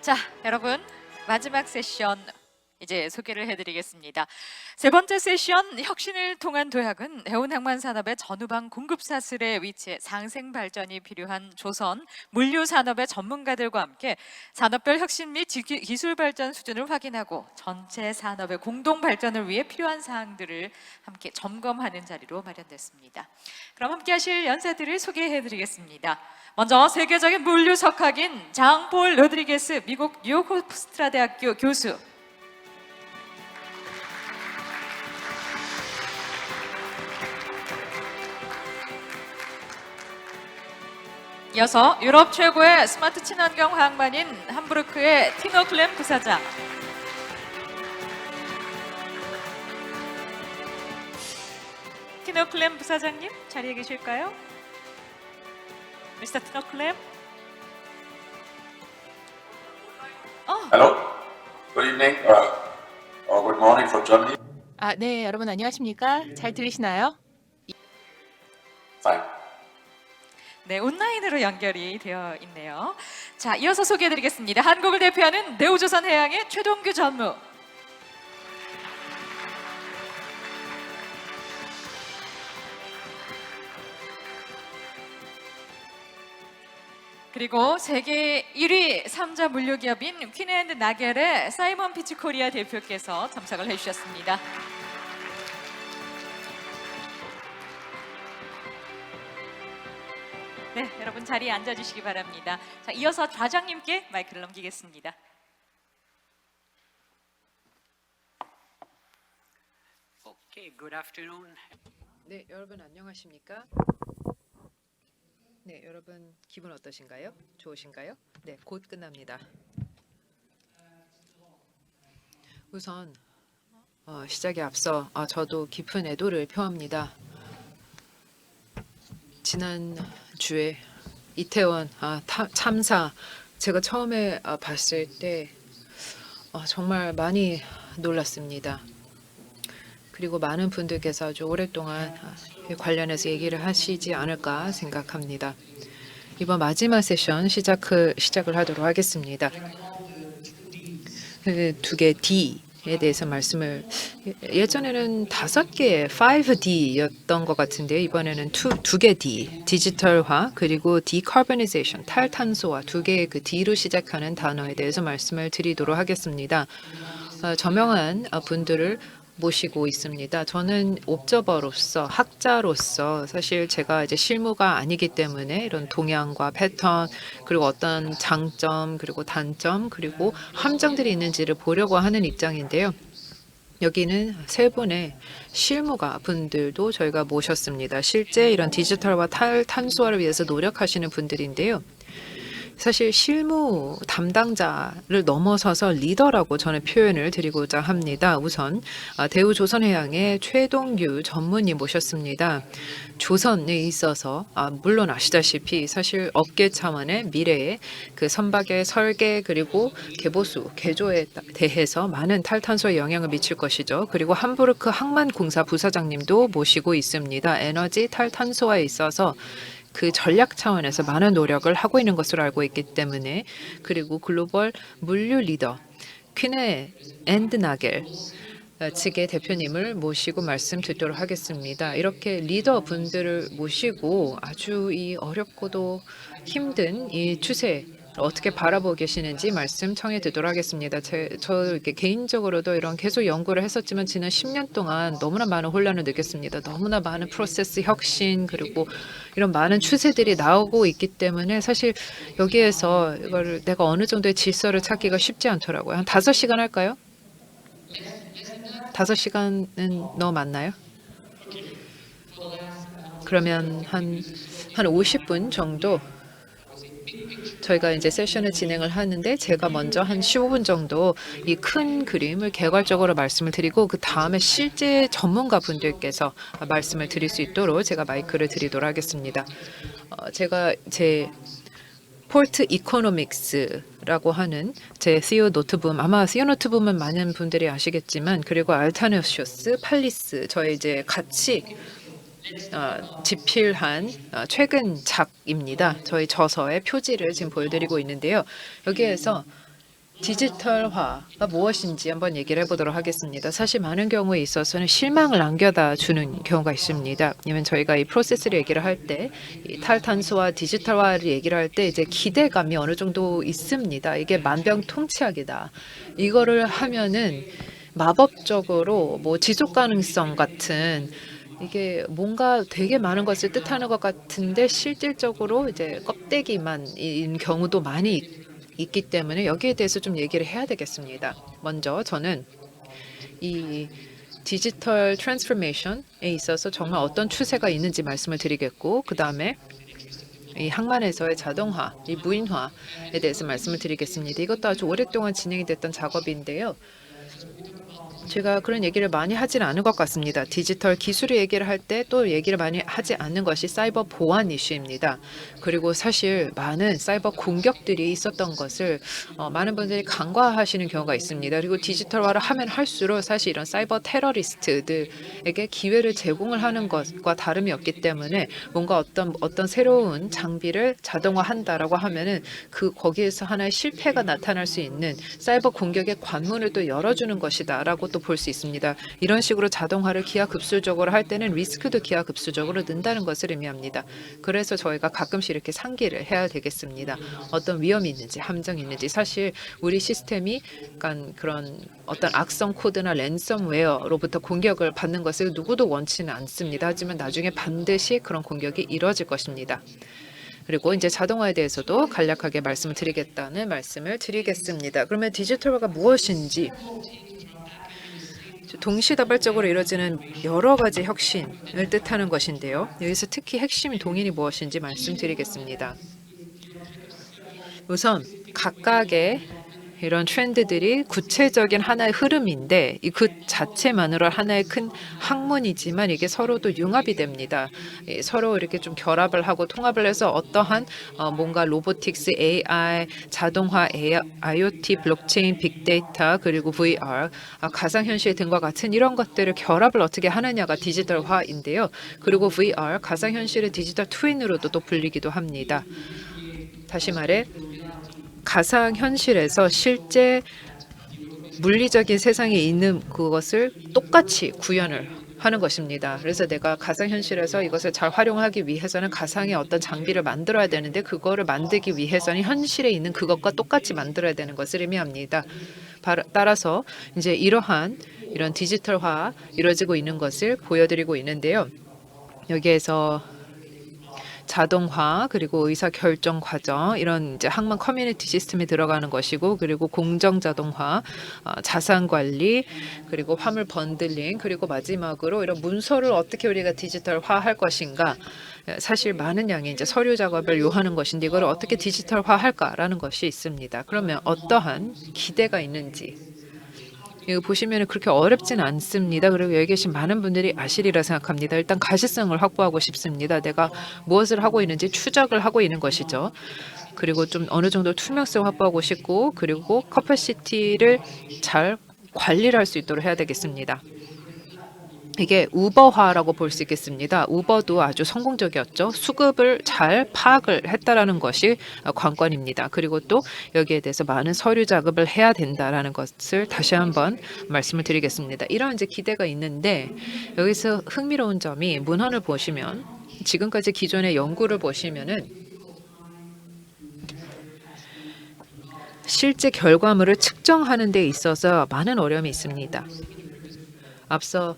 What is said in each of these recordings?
자, 여러분 마지막 세션 이제 소개를 해드리겠습니다. 세 번째 세션 혁신을 통한 도약은 해운항만 산업의 전후방 공급 사슬에 위치해 상생 발전이 필요한 조선 물류 산업의 전문가들과 함께 산업별 혁신 및 기술 발전 수준을 확인하고 전체 산업의 공동 발전을 위해 필요한 사항들을 함께 점검하는 자리로 마련됐습니다. 그럼 함께 하실 연사들을 소개해드리겠습니다. 먼저 세계적인 물류 석학인 장볼 로드리게스 미국 뉴욕 호스트라 대학교 교수, 이어서 유럽 최고의 스마트 친환경 화학만인 함부르크의 티노 클렘 부사장, 티노 클렘 부사장님 자리에 계실까요? 미스터 티노 클렘. Hello. Good evening or good morning from Germany. 네, 여러분 안녕하십니까? 잘 들리시나요? Fine. 네, 온라인으로 연결이 되어 있네요. 자, 이어서 소개해드리겠습니다. 한국을 대표하는 네오조선해양의 최동규 전무, 그리고 세계 1위 3자 물류기업인 퀸앤드 나겔의 사이먼 피치 코리아 대표께서 참석을 해주셨습니다. 네, 여러분 자리에 앉아주시기 바랍니다. 자, 이어서 좌장님께 마이크를 넘기겠습니다. Okay, good afternoon. 네, 여러분 안녕하십니까? 네, 여러분 기분 어떠신가요? 좋으신가요? 네, 곧 끝납니다. 우선 시작에 앞서 저도 깊은 애도를 표합니다. 지난 주에 이태원 참사 제가 처음에 봤을 때 정말 많이 놀랐습니다. 그리고 많은 분들께서 아주 오랫동안 관련해서 얘기를 하시지 않을까 생각합니다. 이번 마지막 세션 시작을 하도록 하겠습니다. 두 개 D에 대해서 말씀을, 예전에는 5개 5D였던 것 같은데 이번에는 두 개 D, 디지털화 그리고 디카보니제이션, 탈탄소화, 두 개의 그 D로 시작하는 단어에 대해서 말씀을 드리도록 하겠습니다. 저명한 분들을 모시고 있습니다. 저는 옵저버로서, 학자로서 사실 제가 이제 실무가 아니기 때문에 이런 동향과 패턴 그리고 어떤 장점 그리고 단점 그리고 함정들이 있는지를 보려고 하는 입장인데요. 여기는 세 분의 실무가 분들도 저희가 모셨습니다. 실제 이런 디지털과 탈탄소화를 위해서 노력하시는 분들인데요. 사실 실무 담당자를 넘어서서 리더라고 저는 표현을 드리고자 합니다. 우선 대우조선해양의 최동규 전무님 모셨습니다. 조선에 있어서 물론 아시다시피 사실 업계 차원의 미래의 그 선박의 설계 그리고 개보수, 개조에 대해서 많은 탈탄소에 영향을 미칠 것이죠. 그리고 함부르크 항만공사 부사장님도 모시고 있습니다. 에너지 탈탄소화에 있어서 그 전략 차원에서 많은 노력을 하고 있는 것으로 알고 있기 때문에, 그리고 글로벌 물류 리더 퀸앤 나겔 측의 대표님을 모시고 말씀 듣도록 하겠습니다. 이렇게 리더 분들을 모시고 아주 이 어렵고도 힘든 이 추세 어떻게 바라보고 계시는지 말씀 청해 듣도록 하겠습니다. 저 이렇게 개인적으로도 이런 계속 연구를 했었지만 지난 10년 동안 너무나 많은 혼란을 느꼈습니다. 너무나 많은 프로세스 혁신 그리고 이런 많은 추세들이 나오고 있기 때문에 사실 여기에서 이걸 내가 어느 정도의 질서를 찾기가 쉽지 않더라고요. 한 5시간 할까요? 5시간은 너무 많나요? 그러면 한 50분 정도 저희가 이제 세션을 진행을 하는데, 제가 먼저 한 15분 정도 이 큰 그림을 개괄적으로 말씀을 드리고 그 다음에 실제 전문가 분들께서 말씀을 드릴 수 있도록 제가 마이크를 드리도록 하겠습니다. 제가 제 포트 이코노믹스라고 하는 제 CEO 노트북, 아마 CEO 노트북은 많은 분들이 아시겠지만, 그리고 알타네오시오스, 팔리스, 저의 이제 같이 집필한 최근 작입니다. 저희 저서의 표지를 지금 보여드리고 있는데요. 여기에서 디지털화가 무엇인지 한번 얘기를 해보도록 하겠습니다. 사실 많은 경우에 있어서는 실망을 안겨다 주는 경우가 있습니다. 왜냐면 저희가 이 프로세스를 얘기를 할 때, 이 탈탄소와 디지털화를 얘기를 할 때 이제 기대감이 어느 정도 있습니다. 이게 만병통치약이다. 이거를 하면은 마법적으로 뭐 지속 가능성 같은 이게 뭔가 되게 많은 것을 뜻하는 것 같은데 실질적으로 이제 껍데기만인 경우도 많이 있기 때문에 여기에 대해서 좀 얘기를 해야 되겠습니다. 먼저 저는 이 디지털 트랜스포메이션에 있어서 정말 어떤 추세가 있는지 말씀을 드리겠고, 그 다음에 이 항만에서의 자동화, 이 무인화에 대해서 말씀을 드리겠습니다. 이것도 아주 오랫동안 진행이 됐던 작업인데요. 제가 그런 얘기를 많이 하지는 않은 것 같습니다. 디지털 기술의 얘기를 할 때 또 얘기를 많이 하지 않는 것이 사이버 보안 이슈입니다. 그리고 사실 많은 사이버 공격들이 있었던 것을 많은 분들이 간과하시는 경우가 있습니다. 그리고 디지털화를 하면 할수록 사실 이런 사이버 테러리스트들에게 기회를 제공을 하는 것과 다름이 없기 때문에 뭔가 어떤 새로운 장비를 자동화한다라고 하면은 거기에서 하나의 실패가 나타날 수 있는 사이버 공격의 관문을 또 열어주는 것이다라고 또 볼 수 있습니다. 이런 식으로 자동화를 기하급수적으로 할 때는 리스크도 기하급수적으로 는다는 것을 의미합니다. 그래서 저희가 가끔씩 이렇게 상기를 해야 되겠습니다. 어떤 위험이 있는지, 함정이 있는지. 사실 우리 시스템이 약간 그런 어떤 악성 코드나 랜섬웨어로부터 공격을 받는 것을 누구도 원치는 않습니다. 하지만 나중에 반드시 그런 공격이 이루어질 것입니다. 그리고 이제 자동화에 대해서도 간략하게 말씀을 드리겠다는 말씀을 드리겠습니다. 그러면 디지털화가 무엇인지, 동시다발적으로 이루어지는 여러 가지 혁신을 뜻하는 것인데요. 여기서 특히 핵심 동인이 무엇인지 말씀드리겠습니다. 우선 각각의 이런 트렌드들이 구체적인 하나의 흐름인데 그 자체만으로 하나의 큰 학문이지만 이게 서로도 융합이 됩니다. 서로 이렇게 좀 결합을 하고 통합을 해서 어떠한 뭔가 로보틱스, AI, 자동화, IoT, 블록체인, 빅데이터 그리고 VR, 가상현실 등과 같은 이런 것들을 결합을 어떻게 하느냐가 디지털화인데요. 그리고 VR, 가상현실의 디지털 트윈으로도 또 불리기도 합니다. 다시 말해 가상현실에서 실제 물리적인 세상에 있는 그것을 똑같이 구현을 하는 것입니다. 그래서 내가 가상현실에서 이것을 잘 활용하기 위해서는 가상의 어떤 장비를 만들어야 되는데 그거를 만들기 위해서는 현실에 있는 그것과 똑같이 만들어야 되는 것을 의미합니다. 따라서 이제 이런 디지털화 이루어지고 있는 것을 보여드리고 있는데요. 여기에서 자동화 그리고 의사결정 과정 이런 이제 항만 커뮤니티 시스템에 들어가는 것이고, 그리고 공정 자동화, 자산 관리, 그리고 화물 번들링, 그리고 마지막으로 이런 문서를 어떻게 우리가 디지털화할 것인가. 사실 많은 양의 이제 서류 작업을 요하는 것인데 이걸 어떻게 디지털화할까라는 것이 있습니다. 그러면 어떠한 기대가 있는지 이거 보시면 그렇게 어렵진 않습니다. 그리고 여기 계신 많은 분들이 아시리라 생각합니다. 일단 가시성을 확보하고 싶습니다. 내가 무엇을 하고 있는지 추적을 하고 있는 것이죠. 그리고 좀 어느 정도 투명성 확보하고 싶고, 그리고 커퍼시티를 잘 관리를 할 수 있도록 해야 되겠습니다. 이게 우버화라고 볼 수 있겠습니다. 우버도 아주 성공적이었죠. 수급을 잘 파악을 했다라는 것이 관건입니다. 그리고 또 여기에 대해서 많은 서류 작업을 해야 된다라는 것을 다시 한번 말씀을 드리겠습니다. 이런 이제 기대가 있는데 여기서 흥미로운 점이 문헌을 보시면 지금까지 기존의 연구를 보시면은 실제 결과물을 측정하는 데 있어서 많은 어려움이 있습니다. 앞서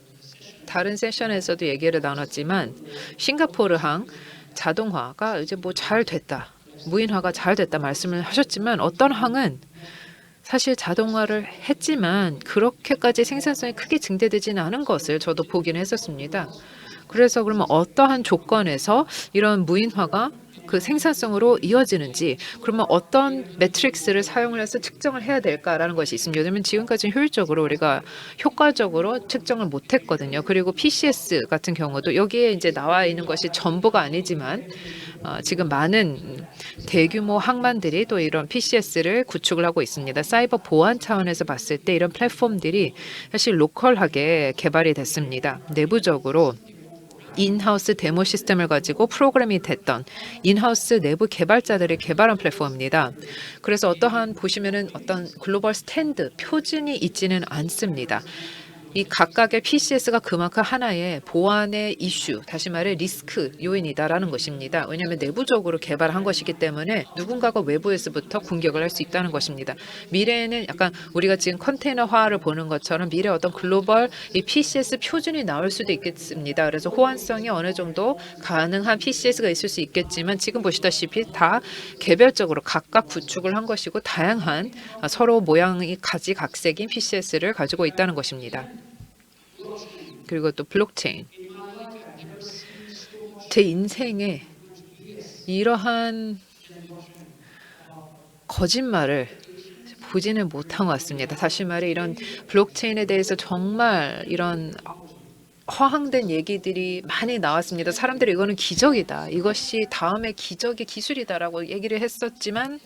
다른 세션에서도 얘기를 나눴지만 싱가포르항 자동화가 이제 뭐 잘 됐다, 무인화가 잘 됐다 말씀을 하셨지만 어떤 항은 사실 자동화를 했지만 그렇게까지 생산성이 크게 증대되지는 않은 것을 저도 보기는 했었습니다. 그래서 그러면 어떠한 조건에서 이런 무인화가 그 생산성으로 이어지는지, 그러면 어떤 매트릭스를 사용을 해서 측정을 해야 될까라는 것이 있습니다. 왜냐하면 지금까지는 효율적으로 우리가 효과적으로 측정을 못했거든요. 그리고 PCS 같은 경우도 여기에 이제 나와 있는 것이 전부가 아니지만 지금 많은 대규모 항만들이 또 이런 PCS를 구축을 하고 있습니다. 사이버 보안 차원에서 봤을 때 이런 플랫폼들이 사실 로컬하게 개발이 됐습니다. 내부적으로 인하우스 데모 시스템을 가지고 프로그램이 됐던 인하우스 내부 개발자들이 개발한 플랫폼입니다. 그래서 어떠한 보시면은 어떤 글로벌 스탠드 표준이 있지는 않습니다. 이 각각의 PCS가 그만큼 하나의 보안의 이슈, 다시 말해 리스크 요인이다라는 것입니다. 왜냐하면 내부적으로 개발한 것이기 때문에 누군가가 외부에서부터 공격을 할 수 있다는 것입니다. 미래에는 약간 우리가 지금 컨테이너화를 보는 것처럼 미래 어떤 글로벌 이 PCS 표준이 나올 수도 있겠습니다. 그래서 호환성이 어느 정도 가능한 PCS가 있을 수 있겠지만 지금 보시다시피 다 개별적으로 각각 구축을 한 것이고 다양한 서로 모양이 가지각색인 PCS를 가지고 있다는 것입니다. 그리고 또 블록체인. 제 인생에 이러한 거짓말을 보지는 못한 것 같습니다. 다시 말해 이런 블록체인에 대해서 정말 이런 허황된 얘기들이 많이 나왔습니다. 사람들이 이거는 기적이다. 이것이 다음의 기적의 기술이다라고 얘기를 했었지만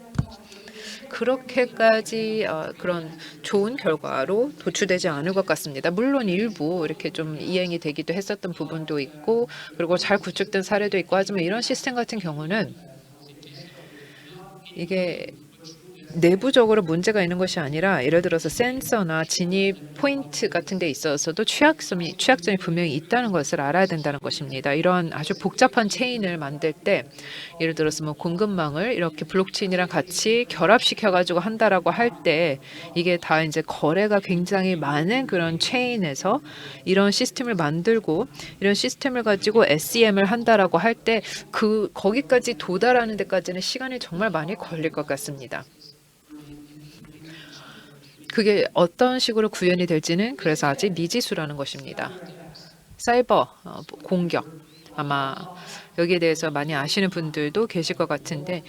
그렇게까지 그런 좋은 결과로 도출되지 않을 것 같습니다. 물론 일부 이렇게 좀 이행이 되기도 했었던 부분도 있고 그리고 잘 구축된 사례도 있고 하지만 이런 시스템 같은 경우는 이게 내부적으로 문제가 있는 것이 아니라 예를 들어서 센서나 진입 포인트 같은 데 있어서도 취약점이 분명히 있다는 것을 알아야 된다는 것입니다. 이런 아주 복잡한 체인을 만들 때 예를 들어서 뭐 공급망을 이렇게 블록체인이랑 같이 결합시켜 가지고 한다라고 할 때 이게 다 이제 거래가 굉장히 많은 그런 체인에서 이런 시스템을 만들고 이런 시스템을 가지고 SEM을 한다라고 할 때 거기까지 도달하는 데까지는 시간이 정말 많이 걸릴 것 같습니다. 그게 어떤 식으로 구현이 될지는 그래서 아직 미지수라는 것입니다. 사이버 공격 아마 여기에 대해서 많이 아시는 분들도 계실 것 같은데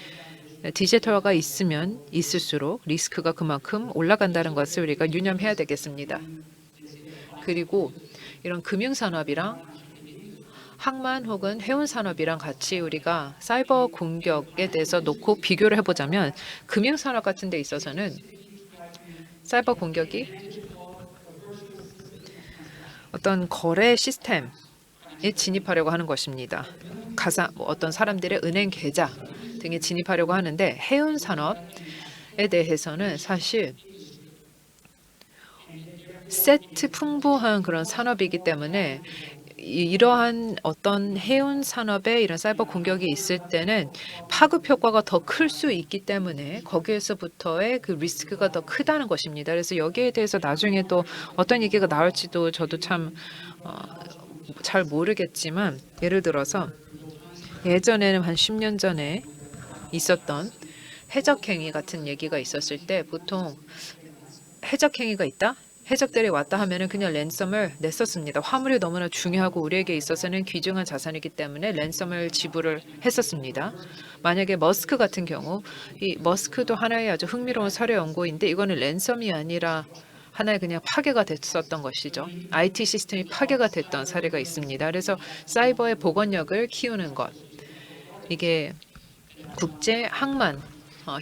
디지털화가 있으면 있을수록 리스크가 그만큼 올라간다는 것을 우리가 유념해야 되겠습니다. 그리고 이런 금융산업이랑 항만 혹은 해운산업이랑 같이 우리가 사이버 공격에 대해서 놓고 비교를 해보자면 금융산업 같은 데 있어서는 사이버 공격이 어떤 거래 시스템에 진입하려고 하는 것입니다. 어떤 사람들의 은행 계좌 등에 진입하려고 하는데 해운 산업에 대해서는 사실 세트 풍부한 그런 산업이기 때문에 이러한 어떤 해운 산업에 이런 사이버 공격이 있을 때는 파급 효과가 더 클 수 있기 때문에 거기에서부터의 그 리스크가 더 크다는 것입니다. 그래서 여기에 대해서 나중에 또 어떤 얘기가 나올지도 저도 참 잘 모르겠지만 예를 들어서 예전에는 한 10년 전에 있었던 해적행위 같은 얘기가 있었을 때 보통 해적행위가 있다? 해적들이 왔다 하면은 그냥 랜섬을 냈었습니다. 화물이 너무나 중요하고 우리에게 있어서는 귀중한 자산이기 때문에 랜섬을 지불을 했었습니다. 만약에 머스크 같은 경우, 이 머스크도 하나의 아주 흥미로운 사례 연구인데 이거는 랜섬이 아니라 하나의 그냥 파괴가 됐었던 것이죠. IT 시스템이 파괴가 됐던 사례가 있습니다. 그래서 사이버의 복원력을 키우는 것, 이게 국제 항만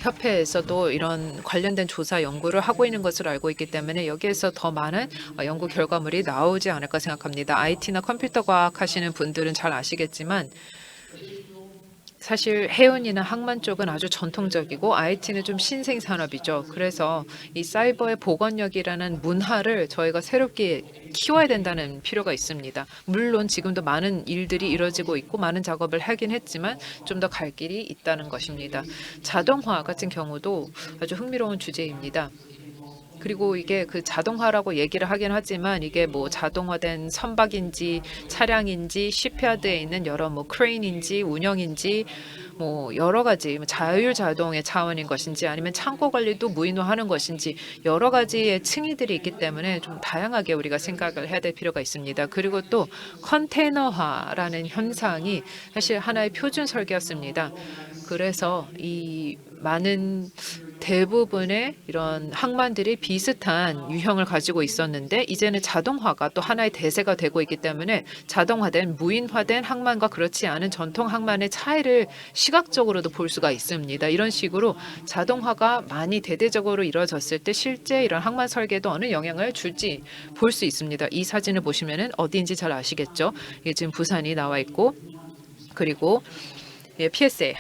협회에서도 이런 관련된 조사 연구를 하고 있는 것으로 알고 있기 때문에 여기에서 더 많은 연구 결과물이 나오지 않을까 생각합니다. IT나 컴퓨터 과학 하시는 분들은 잘 아시겠지만 사실 해운이나 항만 쪽은 아주 전통적이고 IT는 좀 신생 산업이죠. 그래서 이 사이버의 복원력이라는 문화를 저희가 새롭게 키워야 된다는 필요가 있습니다. 물론 지금도 많은 일들이 이루어지고 있고 많은 작업을 하긴 했지만 좀 더 갈 길이 있다는 것입니다. 자동화 같은 경우도 아주 흥미로운 주제입니다. 그리고 이게 그 자동화라고 얘기를 하긴 하지만 이게 뭐 자동화된 선박인지 차량인지 시프야드에 있는 여러 뭐 크레인인지 운영인지 뭐 여러 가지 자율 자동의 차원인 것인지 아니면 창고 관리도 무인화하는 것인지 여러 가지의 층위들이 있기 때문에 좀 다양하게 우리가 생각을 해야 될 필요가 있습니다. 그리고 또 컨테이너화라는 현상이 사실 하나의 표준 설계였습니다. 그래서 이 많은 대부분의 이런 항만들이 비슷한 유형을 가지고 있었는데 이제는 자동화가 또 하나의 대세가 되고 있기 때문에 자동화된 무인화된 항만과 그렇지 않은 전통 항만의 차이를 시각적으로도 볼 수가 있습니다. 이런 식으로 자동화가 많이 대대적으로 이루어졌을 때 실제 이런 항만 설계에도 어느 영향을 줄지 볼 수 있습니다. 이 사진을 보시면은 어디인지 잘 아시겠죠? 이게 지금 부산이 나와 있고 그리고 PSA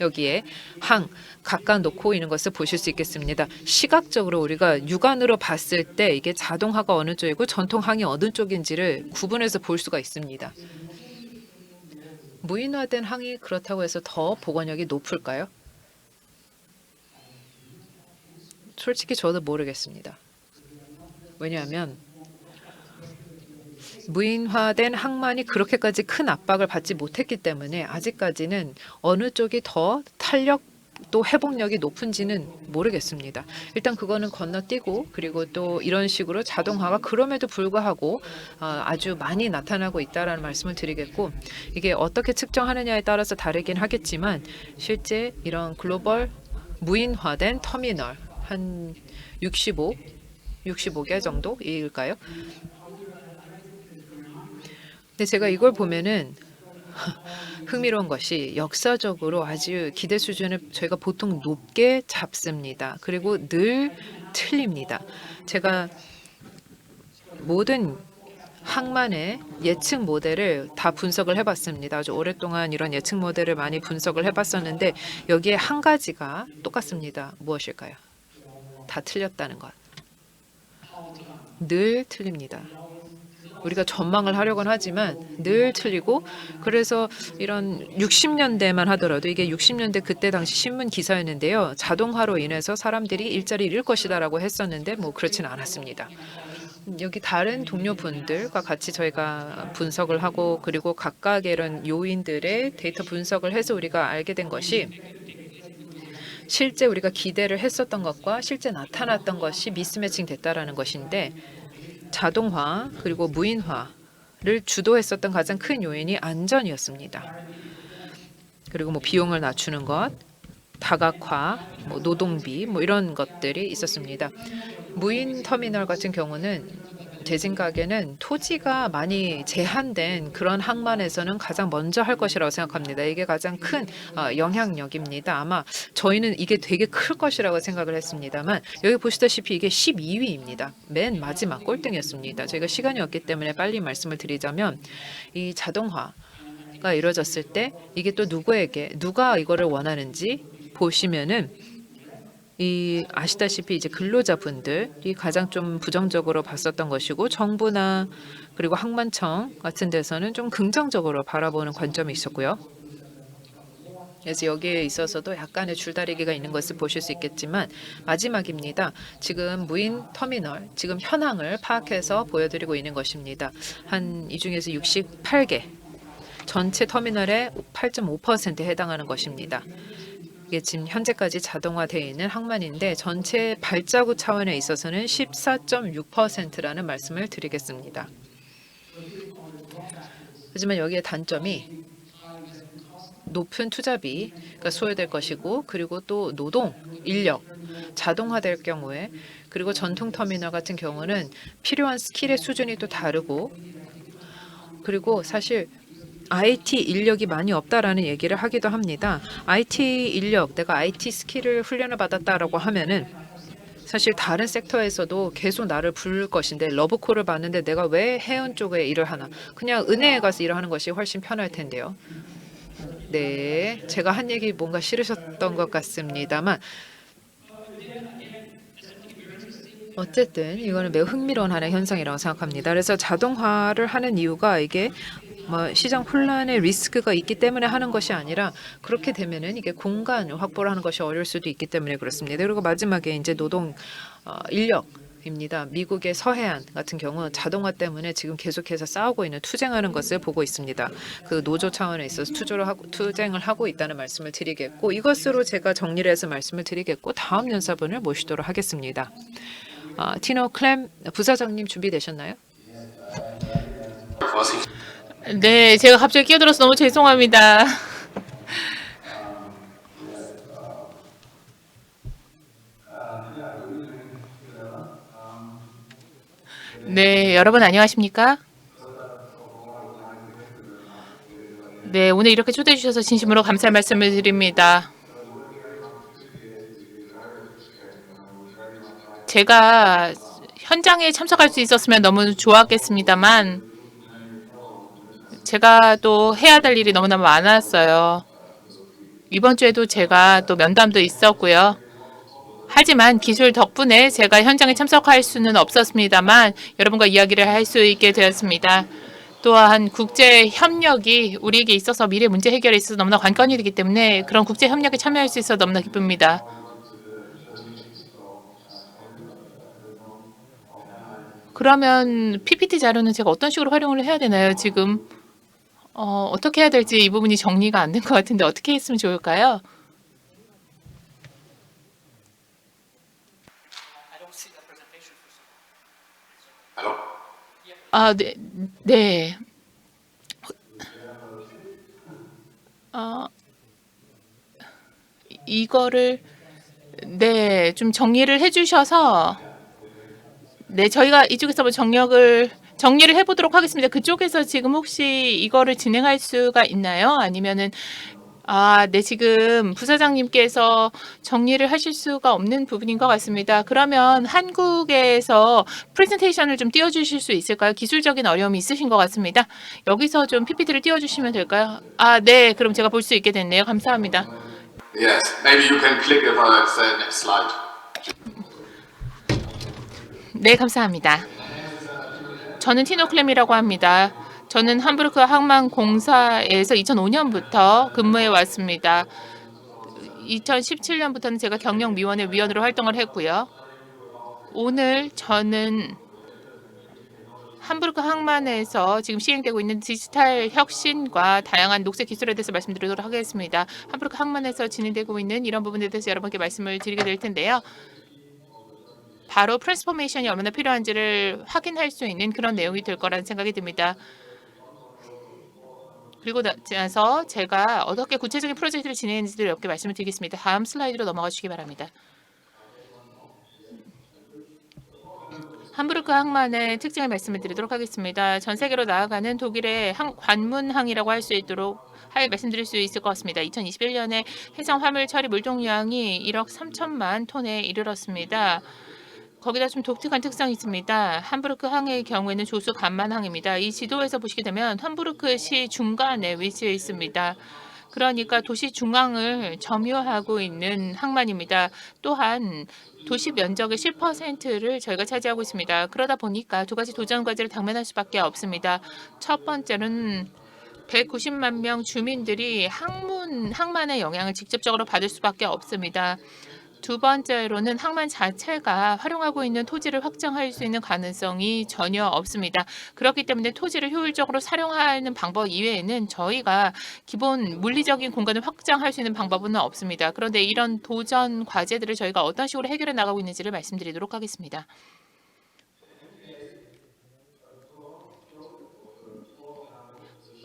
여기에 항 각각 놓고 있는 것을 보실 수 있겠습니다. 시각적으로 우리가 육안으로 봤을 때 이게 자동화가 어느 쪽이고 전통 항이 어느 쪽인지를 구분해서 볼 수가 있습니다. 무인화된 항이 그렇다고 해서 더 복원력이 높을까요? 솔직히 저도 모르겠습니다. 왜냐하면 무인화된 항만이 그렇게까지 큰 압박을 받지 못했기 때문에 아직까지는 어느 쪽이 더 탄력 또 회복력이 높은지는 모르겠습니다. 일단 그거는 건너뛰고 그리고 또 이런 식으로 자동화가 그럼에도 불구하고 아주 많이 나타나고 있다라는 말씀을 드리겠고 이게 어떻게 측정하느냐에 따라서 다르긴 하겠지만 실제 이런 글로벌 무인화된 터미널 한 65개 정도일까요? 근데 제가 이걸 보면은 흥미로운 것이 역사적으로 아주 기대 수준을 저희가 보통 높게 잡습니다. 그리고 늘 틀립니다. 제가 모든 항만의 예측 모델을 다 분석을 해봤습니다. 아주 오랫동안 이런 예측 모델을 많이 분석을 해봤었는데 여기에 한 가지가 똑같습니다. 무엇일까요? 다 틀렸다는 것. 늘 틀립니다. 우리가 전망을 하려고는 하지만 늘 틀리고 그래서 이런 60년대만 하더라도 이게 60년대 그때 당시 신문 기사였는데요. 자동화로 인해서 사람들이 일자리를 잃을 것이다라고 했었는데 뭐 그렇지는 않았습니다. 여기 다른 동료분들과 같이 저희가 분석을 하고 그리고 각각의 이런 요인들의 데이터 분석을 해서 우리가 알게 된 것이 실제 우리가 기대를 했었던 것과 실제 나타났던 것이 미스매칭 됐다라는 것인데 자동화 그리고 무인화를 주도했었던 가장 큰 요인이 안전이었습니다. 그리고 뭐 비용을 낮추는 것, 다각화, 뭐 노동비 뭐 이런 것들이 있었습니다. 무인 터미널 같은 경우는 제 생각에는 토지가 많이 제한된 그런 항만에서는 가장 먼저 할 것이라고 생각합니다. 이게 가장 큰 영향력입니다. 아마 저희는 이게 되게 클 것이라고 생각을 했습니다만 여기 보시다시피 이게 12위입니다. 맨 마지막 꼴등이었습니다. 저희가 시간이 없기 때문에 빨리 말씀을 드리자면 이 자동화가 이루어졌을 때 이게 또 누가 이거를 원하는지 보시면은 이 아시다시피 이제 근로자분들이 가장 좀 부정적으로 봤었던 것이고 정부나 그리고 항만청 같은 데서는 좀 긍정적으로 바라보는 관점이 있었고요. 그래서 여기에 있어서도 약간의 줄다리기가 있는 것을 보실 수 있겠지만 마지막입니다. 지금 무인 터미널 지금 현황을 파악해서 보여드리고 있는 것입니다. 한 이 중에서 68개 전체 터미널의 8.5%에 해당하는 것입니다. 이게 지금 현재까지 자동화되어 있는 항만인데 전체 발자국 차원에 있어서는 14.6%라는 말씀을 드리겠습니다. 하지만 여기에 단점이 높은 투자비가 소요될 것이고 그리고 또 노동, 인력, 자동화될 경우에 그리고 전통 터미널 같은 경우는 필요한 스킬의 수준이 또 다르고 그리고 사실 IT 인력이 많이 없다라는 얘기를 하기도 합니다. IT 인력, 내가 IT 스킬을 훈련을 받았다라고 하면은 사실 다른 섹터에서도 계속 나를 부를 것인데 러브콜을 받는데 내가 왜 해운 쪽에 일을 하나? 그냥 은행에 가서 일하는 것이 훨씬 편할 텐데요. 네, 제가 한 얘기 뭔가 싫으셨던 것 같습니다만 어쨌든 이거는 매우 흥미로운 하나의 현상이라고 생각합니다. 그래서 자동화를 하는 이유가 이게 뭐 시장 혼란의 리스크가 있기 때문에 하는 것이 아니라 그렇게 되면은 이게 공간 확보를 하는 것이 어려울 수도 있기 때문에 그렇습니다. 그리고 마지막에 이제 노동 인력입니다. 미국의 서해안 같은 경우 자동화 때문에 지금 계속해서 싸우고 있는 투쟁하는 것을 보고 있습니다. 그 노조 차원에 있어서 투쟁을 하고 있다는 말씀을 드리겠고 이것으로 제가 정리를 해서 말씀을 드리겠고 다음 연사분을 모시도록 하겠습니다. 티노 클램 부사장님 준비되셨나요? 네, 제가 갑자기 끼어들어서 너무 죄송합니다. 네, 여러분 안녕하십니까? 네, 오늘 이렇게 초대해 주셔서 진심으로 감사의 말씀을 드립니다. 제가 현장에 참석할 수 있었으면 너무 좋았겠습니다만 제가 또 해야 될 일이 너무나 많았어요. 이번 주에도 제가 또 면담도 있었고요. 하지만 기술 덕분에 제가 현장에 참석할 수는 없었습니다만 여러분과 이야기를 할 수 있게 되었습니다. 또한 국제 협력이 우리에게 있어서 미래 문제 해결에 있어서 너무나 관건이 되기 때문에 그런 국제 협력에 참여할 수 있어 너무나 기쁩니다. 그러면 PPT 자료는 제가 어떤 식으로 활용을 해야 되나요? 지금 어떻게 해야 될지 이 부분이 정리가 안 된 것 같은데 어떻게 했으면 좋을까요? Hello? 아, 네, 네. 이거를 네, 좀 정리를 해주셔서 네, 저희가 이쪽에서 뭐 정리를 해보도록 하겠습니다. 그쪽에서 지금 혹시 이거를 진행할 수가 있나요? 아니면은 네, 지금 부사장님께서 정리를 하실 수가 없는 부분인 것 같습니다. 그러면 한국에서 프레젠테이션을 좀 띄워주실 수 있을까요? 기술적인 어려움이 있으신 것 같습니다. 여기서 좀 PPT를 띄워주시면 될까요? 네, 그럼 제가 볼 수 있게 됐네요. 감사합니다. Yes, maybe you can click if I say next slide. 네, 감사합니다. 저는 티노 클램이라고 합니다. 저는 함부르크 항만공사에서 2005년부터 근무해 왔습니다. 2017년부터는 제가 경영위원회 위원으로 활동을 했고요. 오늘 저는 함부르크 항만에서 지금 시행되고 있는 디지털 혁신과 다양한 녹색 기술에 대해서 말씀드리도록 하겠습니다. 함부르크 항만에서 진행되고 있는 이런 부분에 대해서 여러분께 말씀을 드리게 될 텐데요. 바로 트랜스포메이션이 얼마나 필요한지를 확인할 수 있는 그런 내용이 될 거라는 생각이 듭니다. 그리고 나서 제가 어떻게 구체적인 프로젝트를 진행했는지도 이렇게 말씀을 드리겠습니다. 다음 슬라이드로 넘어가 주시기 바랍니다. 함부르크 항만의 특징을 말씀을 드리도록 하겠습니다. 전 세계로 나아가는 독일의 관문항이라고 할 수 있도록 말씀드릴 수 있을 것 같습니다. 2021년에 해상 화물 처리 물동량이 1억 3천만 톤에 이르렀습니다. 거기다 좀 독특한 특성이 있습니다. 함부르크 항의 경우에는 조수 간만항입니다. 이 지도에서 보시게 되면 함부르크시 중간에 위치해 있습니다. 그러니까 도시 중앙을 점유하고 있는 항만입니다. 또한 도시 면적의 10%를 저희가 차지하고 있습니다. 그러다 보니까 두 가지 도전 과제를 당면할 수밖에 없습니다. 첫 번째는 190만 명 주민들이 항만의 영향을 직접적으로 받을 수밖에 없습니다. 두 번째로는 항만 자체가 활용하고 있는 토지를 확장할 수 있는 가능성이 전혀 없습니다. 그렇기 때문에 토지를 효율적으로 사용하는 방법 이외에는 저희가 기본 물리적인 공간을 확장할 수 있는 방법은 없습니다. 그런데 이런 도전 과제들을 저희가 어떤 식으로 해결해 나가고 있는지를 말씀드리도록 하겠습니다.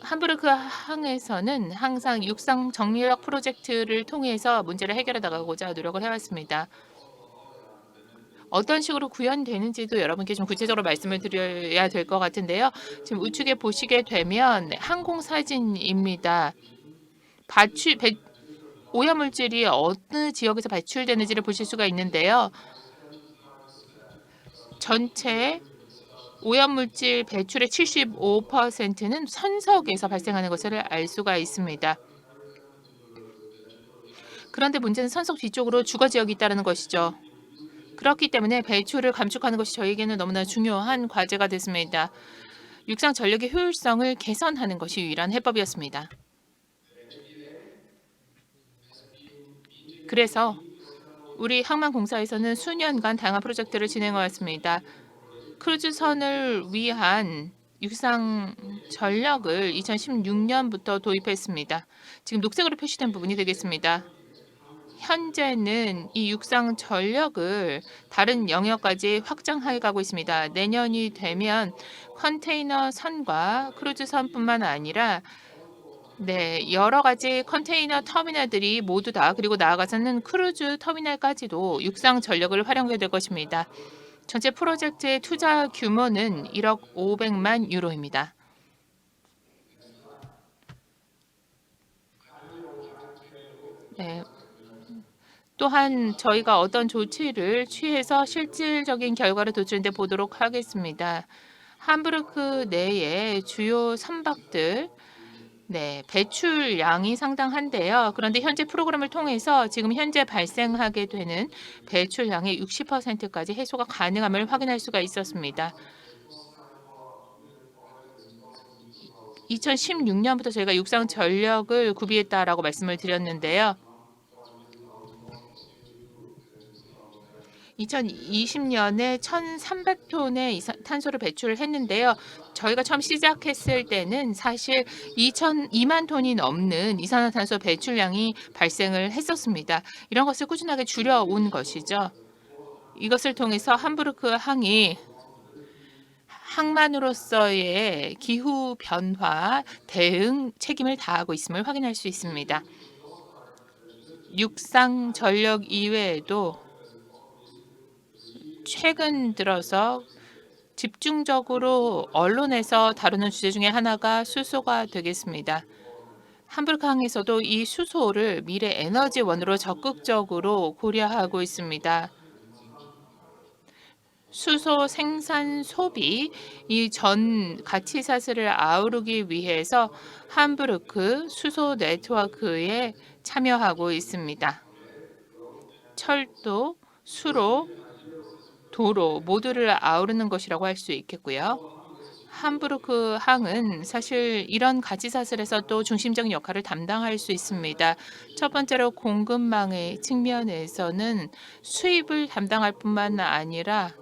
함부르크 항에서는 항상 육상 정유역 프로젝트를 통해서 문제를 해결해 나가고자 노력을 해왔습니다. 어떤 식으로 구현되는지도 여러분께 좀 구체적으로 말씀을 드려야 될 것 같은데요. 지금 우측에 보시게 되면 항공 사진입니다. 오염물질이 어느 지역에서 배출되는지를 보실 수가 있는데요. 전체 오염물질 배출의 75%는 선석에서 발생하는 것을 알 수가 있습니다. 그런데 문제는 선석 뒤쪽으로 주거 지역이 있다는 것이죠. 그렇기 때문에 배출을 감축하는 것이 저에게는 너무나 중요한 과제가 됐습니다. 육상 전력의 효율성을 개선하는 것이 유일한 해법이었습니다. 그래서 우리 항만공사에서는 수년간 다양한 프로젝트를 진행해 왔습니다. 크루즈선을 위한 육상 전력을 2016년부터 도입했습니다. 지금 녹색으로 표시된 부분이 되겠습니다. 현재는 이 육상 전력을 다른 영역까지 확장해 가고 있습니다. 내년이 되면 컨테이너 선과 크루즈선뿐만 아니라 여러 가지 컨테이너 터미널들이 모두 다 그리고 나아가서는 크루즈 터미널까지도 육상 전력을 활용하게 될 것입니다. 전체 프로젝트의 투자 규모는 1억 500만 유로입니다. 네. 또한 저희가 어떤 조치를 취해서 실질적인 결과를 도출해 보도록 하겠습니다. 함부르크 내의 주요 선박들 배출량이 상당한데요. 그런데 현재 프로그램을 통해서 지금 현재 발생하게 되는 배출량의 60%까지 해소가 가능함을 확인할 수가 있었습니다. 2016년부터 저희가 육상 전력을 구비했다라고 말씀을 드렸는데요. 2020년에 1,300톤의 탄소를 배출했는데요. 저희가 처음 시작했을 때는 사실 2만 톤이 넘는 이산화탄소 배출량이 발생을 했었습니다. 이런 것을 꾸준하게 줄여온 것이죠. 이것을 통해서 함부르크 항이 항만으로서의 기후 변화 대응 책임을 다하고 있음을 확인할 수 있습니다. 육상 전력 이외에도 최근 들어서 집중적으로 언론에서 다루는 주제 중에 하나가 수소가 되겠습니다. 함부르크 항에서도 이 수소를 미래 에너지원으로 적극적으로 고려하고 있습니다. 수소 생산 소비 이 전 가치 사슬을 아우르기 위해서 함부르크 수소 네트워크에 참여하고 있습니다. 철도, 수로, 도로 모두를 아우르는 것이라고 할 수 있겠고요. 함부르크 항은 사실 이런 가치 사슬에서 또 중심적인 역할을 담당할 수 있습니다. 첫 번째로 공급망의 측면에서는 수입을 담당할 뿐만 아니라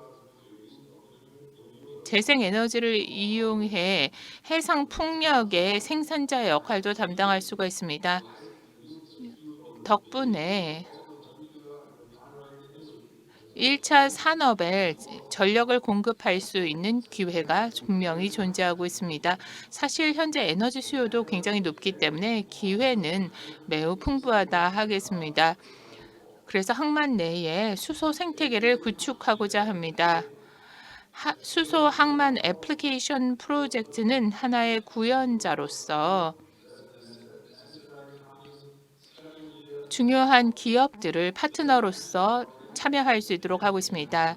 재생에너지를 이용해 해상 풍력의 생산자 역할도 담당할 수가 있습니다. 덕분에 1차 산업에 전력을 공급할 수 있는 기회가 분명히 존재하고 있습니다. 사실 현재 에너지 수요도 굉장히 높기 때문에 기회는 매우 풍부하다 하겠습니다. 그래서 항만 내에 수소 생태계를 구축하고자 합니다. 수소 항만 애플리케이션 프로젝트는 하나의 구현자로서 중요한 기업들을 파트너로서 참여할 수 있도록 하고 있습니다.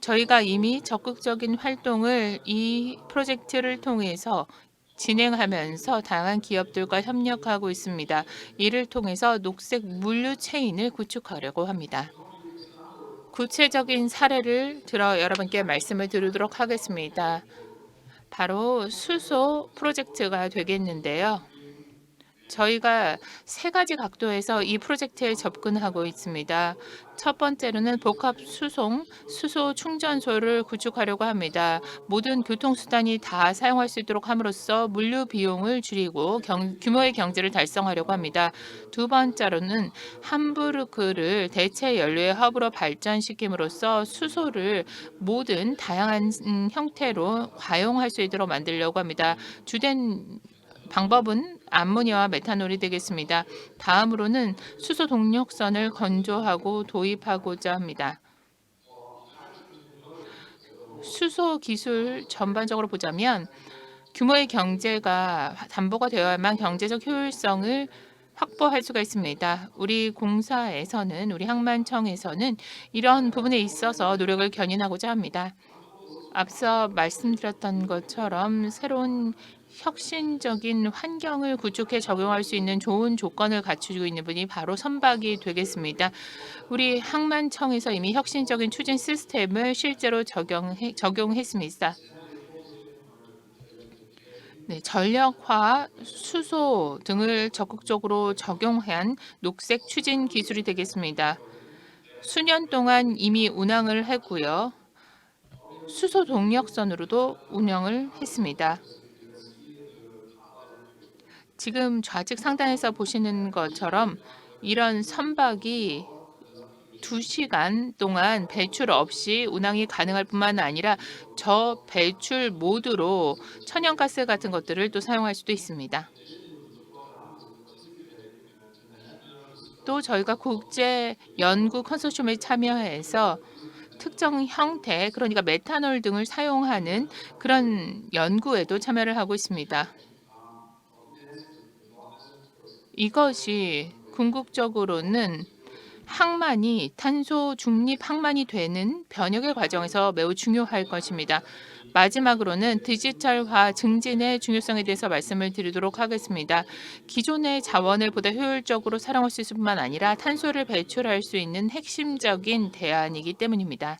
저희가 이미 적극적인 활동을 이 프로젝트를 통해서 진행하면서 다양한 기업들과 협력하고 있습니다. 이를 통해서 녹색 물류 체인을 구축하려고 합니다. 구체적인 사례를 들어 여러분께 말씀을 드리도록 하겠습니다. 바로 수소 프로젝트가 되겠는데요. 저희가 세 가지 각도에서 이 프로젝트에 접근하고 있습니다. 첫 번째로는 복합 수소 충전소를 구축하려고 합니다. 모든 교통수단이 다 사용할 수 있도록 함으로써 물류 비용을 줄이고 규모의 경제를 달성하려고 합니다. 두 번째로는 함부르크를 대체 연료의 허브로 발전시킴으로써 수소를 모든 다양한 형태로 과용할 수 있도록 만들려고 합니다. 주된 방법은 암모니아와 메탄올이 되겠습니다. 다음으로는 수소 동력선을 건조하고 도입하고자 합니다. 수소 기술 전반적으로 보자면 규모의 경제가 담보가 되어야만 경제적 효율성을 확보할 수가 있습니다. 우리 공사에서는 우리 항만청에서는 이런 부분에 있어서 노력을 견인하고자 합니다. 앞서 말씀드렸던 것처럼 새로운 혁신적인 환경을 구축해 적용할 수 있는 좋은 조건을 갖추고 있는 분이 바로 선박이 되겠습니다. 우리 항만청에서 이미 혁신적인 추진 시스템을 실제로 적용했습니다. 전력화, 수소 등을 적극적으로 적용한 녹색 추진 기술이 되겠습니다. 수년 동안 이미 운항을 했고요. 수소 동력선으로도 운영을 했습니다. 지금 좌측 상단에서 보시는 것처럼 이런 선박이 2시간 동안 배출 없이 운항이 가능할 뿐만 아니라 저배출 모드로 천연가스 같은 것들을 또 사용할 수도 있습니다. 또 저희가 국제 연구 컨소시엄에 참여해서 특정 형태, 그러니까 메탄올 등을 사용하는 그런 연구에도 참여를 하고 있습니다. 이것이 궁극적으로는 항만이 탄소 중립 항만이 되는 변혁의 과정에서 매우 중요할 것입니다. 마지막으로는 디지털화 증진의 중요성에 대해서 말씀을 드리도록 하겠습니다. 기존의 자원을 보다 효율적으로 사용할 수 있을 뿐만 아니라 탄소를 배출할 수 있는 핵심적인 대안이기 때문입니다.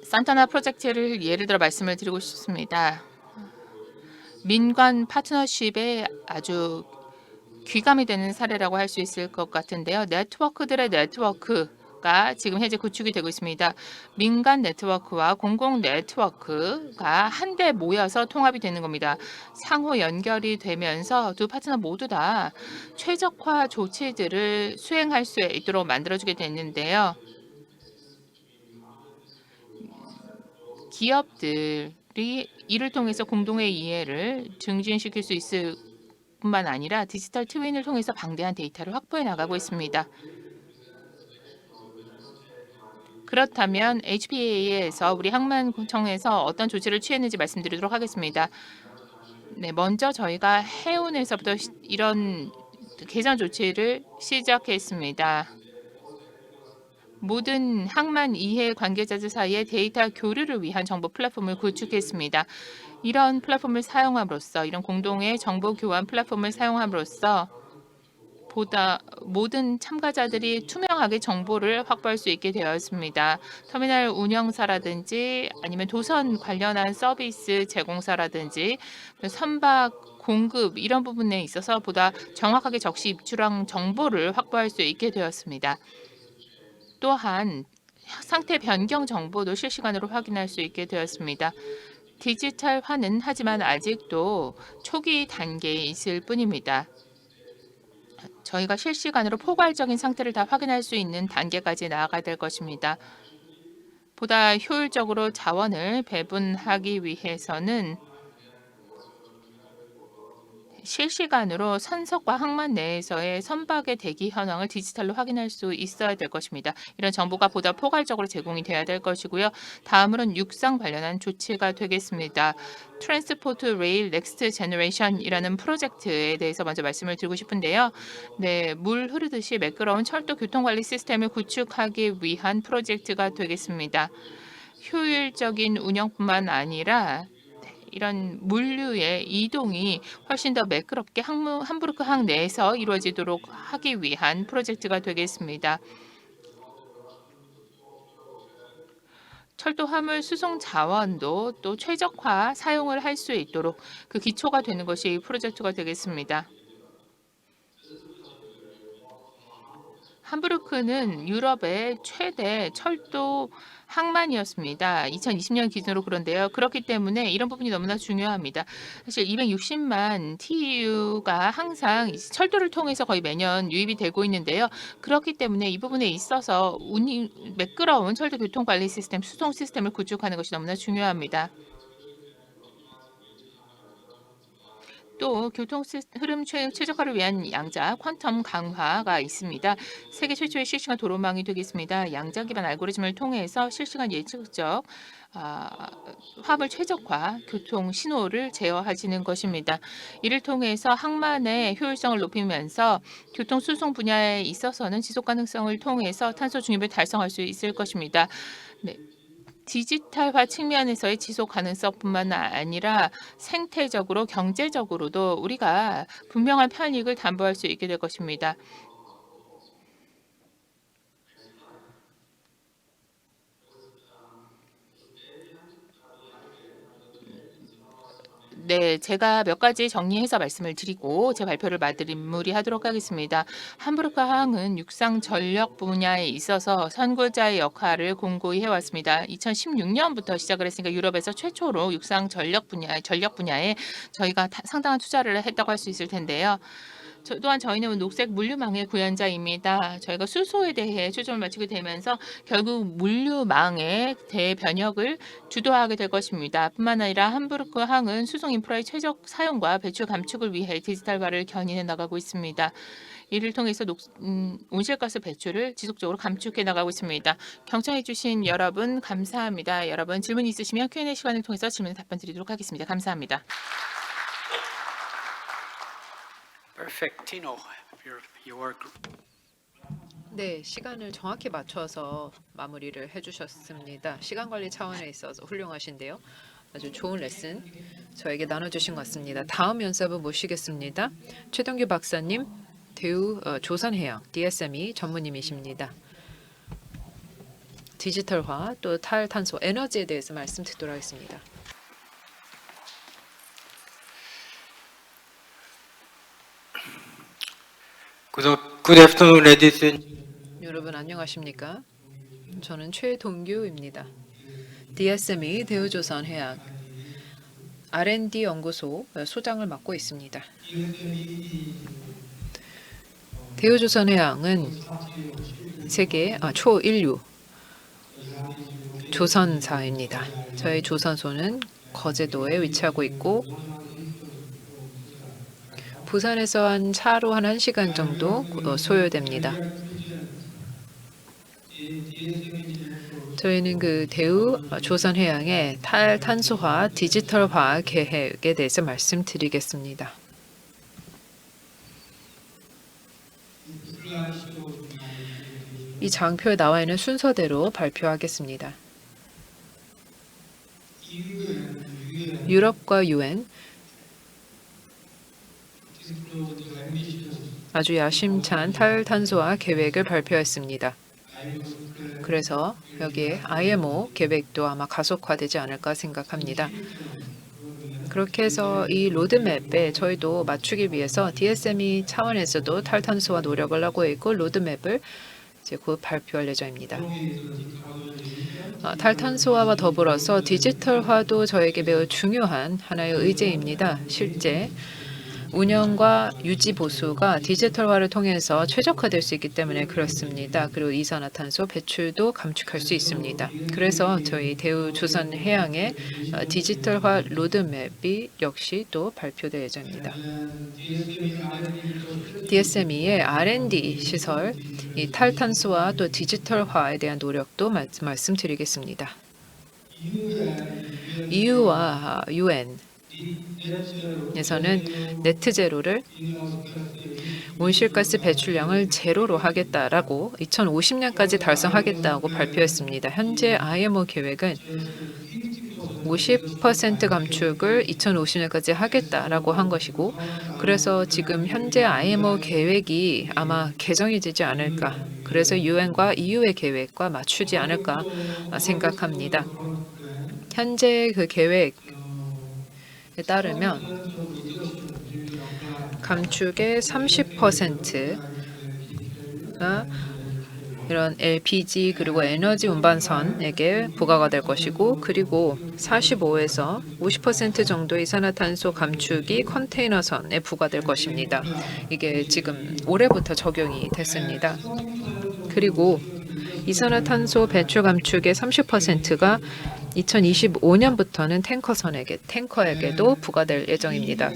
산타나 프로젝트를 예를 들어 말씀을 드리고 싶습니다. 민관 파트너십에 아주 귀감이 되는 사례라고 할 수 있을 것 같은데요. 네트워크들의 네트워크가 지금 현재 구축이 되고 있습니다. 민간 네트워크와 공공 네트워크가 한데 모여서 통합이 되는 겁니다. 상호 연결이 되면서 두 파트너 모두 다 최적화 조치들을 수행할 수 있도록 만들어주게 됐는데요. 기업들이 이를 통해서 공동의 이해를 증진시킬 수 있을 뿐만 아니라 디지털 트윈을 통해서 방대한 데이터를 확보해 나가고 있습니다. 그렇다면 HPA에서 우리 항만청에서 어떤 조치를 취했는지 말씀드리도록 하겠습니다. 네, 먼저 저희가 해운에서부터 이런 개선 조치를 시작했습니다. 모든 항만 이해 관계자들 사이에 데이터 교류를 위한 정보 플랫폼을 구축했습니다. 이런 플랫폼을 사용함으로써 이런 공동의 정보 교환 플랫폼을 사용함으로써 보다 모든 참가자들이 투명하게 정보를 확보할 수 있게 되었습니다. 터미널 운영사라든지 아니면 도선 관련한 서비스 제공사라든지 선박 공급 이런 부분에 있어서 보다 정확하게 적시 입출항 정보를 확보할 수 있게 되었습니다. 또한 상태 변경 정보도 실시간으로 확인할 수 있게 되었습니다. 디지털화는 하지만 아직도 초기 단계에 있을 뿐입니다. 저희가 실시간으로 포괄적인 상태를 다 확인할 수 있는 단계까지 나아가야 될 것입니다. 보다 효율적으로 자원을 배분하기 위해서는 실시간으로 선석과 항만 내에서의 선박의 대기 현황을 디지털로 확인할 수 있어야 될 것입니다. 이런 정보가 보다 포괄적으로 제공이 돼야 될 것이고요. 다음으로는 육상 관련한 조치가 되겠습니다. 트랜스포트 레일 넥스트 제너레이션이라는 프로젝트에 대해서 먼저 말씀을 드리고 싶은데요. 네, 물 흐르듯이 매끄러운 철도 교통관리 시스템을 구축하기 위한 프로젝트가 되겠습니다. 효율적인 운영뿐만 아니라 이런 물류의 이동이 훨씬 더 매끄럽게 함부르크 항 내에서 이루어지도록 하기 위한 프로젝트가 되겠습니다. 철도 화물 수송 자원도 또 최적화 사용을 할 수 있도록 그 기초가 되는 것이 이 프로젝트가 되겠습니다. 함부르크는 유럽의 최대 철도 항만이었습니다. 2020년 기준으로 그런데요. 그렇기 때문에 이런 부분이 너무나 중요합니다. 사실 260만 TEU가 항상 철도를 통해서 거의 매년 유입이 되고 있는데요. 그렇기 때문에 이 부분에 있어서 매끄러운 철도 교통관리 시스템, 수송 시스템을 구축하는 것이 너무나 중요합니다. 또 교통 흐름 최적화를 위한 양자 퀀텀 강화가 있습니다. 세계 최초의 실시간 도로망이 되겠습니다. 양자 기반 알고리즘을 통해서 실시간 예측적 화물 최적화 교통 신호를 제어하시는 것입니다. 이를 통해서 항만의 효율성을 높이면서 교통 수송 분야에 있어서는 지속 가능성을 통해서 탄소 중립을 달성할 수 있을 것입니다. 네. 디지털화 측면에서의 지속 가능성뿐만 아니라 생태적으로 경제적으로도 우리가 분명한 편익을 담보할 수 있게 될 것입니다. 네, 제가 몇 가지 정리해서 말씀을 드리고 제 발표를 마무리하도록 하겠습니다. 함부르크 항은 육상 전력 분야에 있어서 선구자의 역할을 공고히 해왔습니다. 2016년부터 시작을 했으니까 유럽에서 최초로 육상 전력 분야에 저희가 상당한 투자를 했다고 할 수 있을 텐데요. 또한 저희는 녹색 물류망의 구현자입니다. 저희가 수소에 대해 초점을 맞추게 되면서 결국 물류망의 대변혁을 주도하게 될 것입니다. 뿐만 아니라 함부르크 항은 수송 인프라의 최적 사용과 배출 감축을 위해 디지털화를 견인해 나가고 있습니다. 이를 통해서 온실가스 배출을 지속적으로 감축해 나가고 있습니다. 경청해 주신 여러분 감사합니다. 여러분 질문 있으시면 Q&A 시간을 통해서 질문 답변 드리도록 하겠습니다. 감사합니다. Perfect. Tino, your 네, 시간을 정확히 맞춰서 마무리를 해주셨습니다. 시간 관리 차원에 있어서 훌륭하신데요. 아주 좋은 레슨 저에게 나눠주신 것 같습니다. 다음 연습을 모시겠습니다. 최동규 박사님, 대우 조선해양 DSME 전무님이십니다. 디지털화 또 탈탄소 에너지에 대해서 말씀 듣도록 하겠습니다. Good afternoon, ladies and 여러분 안녕하십니까? 저는 최동규입니다. DSME 대우조선해양 R&D 연구소 소장을 맡고 있습니다. 대우조선해양은 세계 초인류 조선사입니다. 저희 조선소는 거제도에 위치하고 있고 부산에서 한 차로 한 1시간 정도 소요됩니다. 저희는 그 대우 조선해양의 탈탄소화 디지털화 계획에 대해서 말씀드리겠습니다. 이 장표에 나와 있는 순서대로 발표하겠습니다. 유럽과 UN 아주 야심찬 탈탄소화 계획을 발표했습니다. 그래서 여기에 IMO 계획도 아마 가속화되지 않을까 생각합니다. 그렇게 해서 이 로드맵에 저희도 맞추기 위해서 DSME 차원에서도 탈탄소화 노력을 하고 있고 로드맵을 이제 곧 발표할 예정입니다. 탈탄소화와 더불어서 디지털화도 저에게 매우 중요한 하나의 의제입니다. 실제 운영과 유지 보수가 디지털화를 통해서 최적화될 수 있기 때문에 그렇습니다. 그리고 이산화탄소 배출도 감축할 수 있습니다. 그래서 저희 대우조선해양의 디지털화 로드맵이 역시 또 발표될 예정입니다. DSME의 R&D 시설, 이 탈탄소와 또 디지털화에 대한 노력도 말씀드리겠습니다. EU와 UN 에서는 네트 제로를 온실가스 배출량을 제로로 하겠다라고 2050년까지 달성하겠다고 발표했습니다. 현재 IMO 계획은 50% 감축을 2050년까지 하겠다라고 한 것이고 그래서 지금 현재 IMO 계획이 아마 개정이 되지 않을까 그래서 UN과 EU의 계획과 맞추지 않을까 생각합니다. 현재 그 계획 따르면 감축의 30%가 이런 LPG 그리고 에너지 운반선에게 부과가 될 것이고 그리고 45에서 50% 정도의 이산화탄소 감축이 컨테이너선에 부과될 것입니다. 이게 지금 올해부터 적용이 됐습니다. 그리고 이산화탄소 배출 감축의 30%가 2025년부터는 탱커에게도 부과될 예정입니다.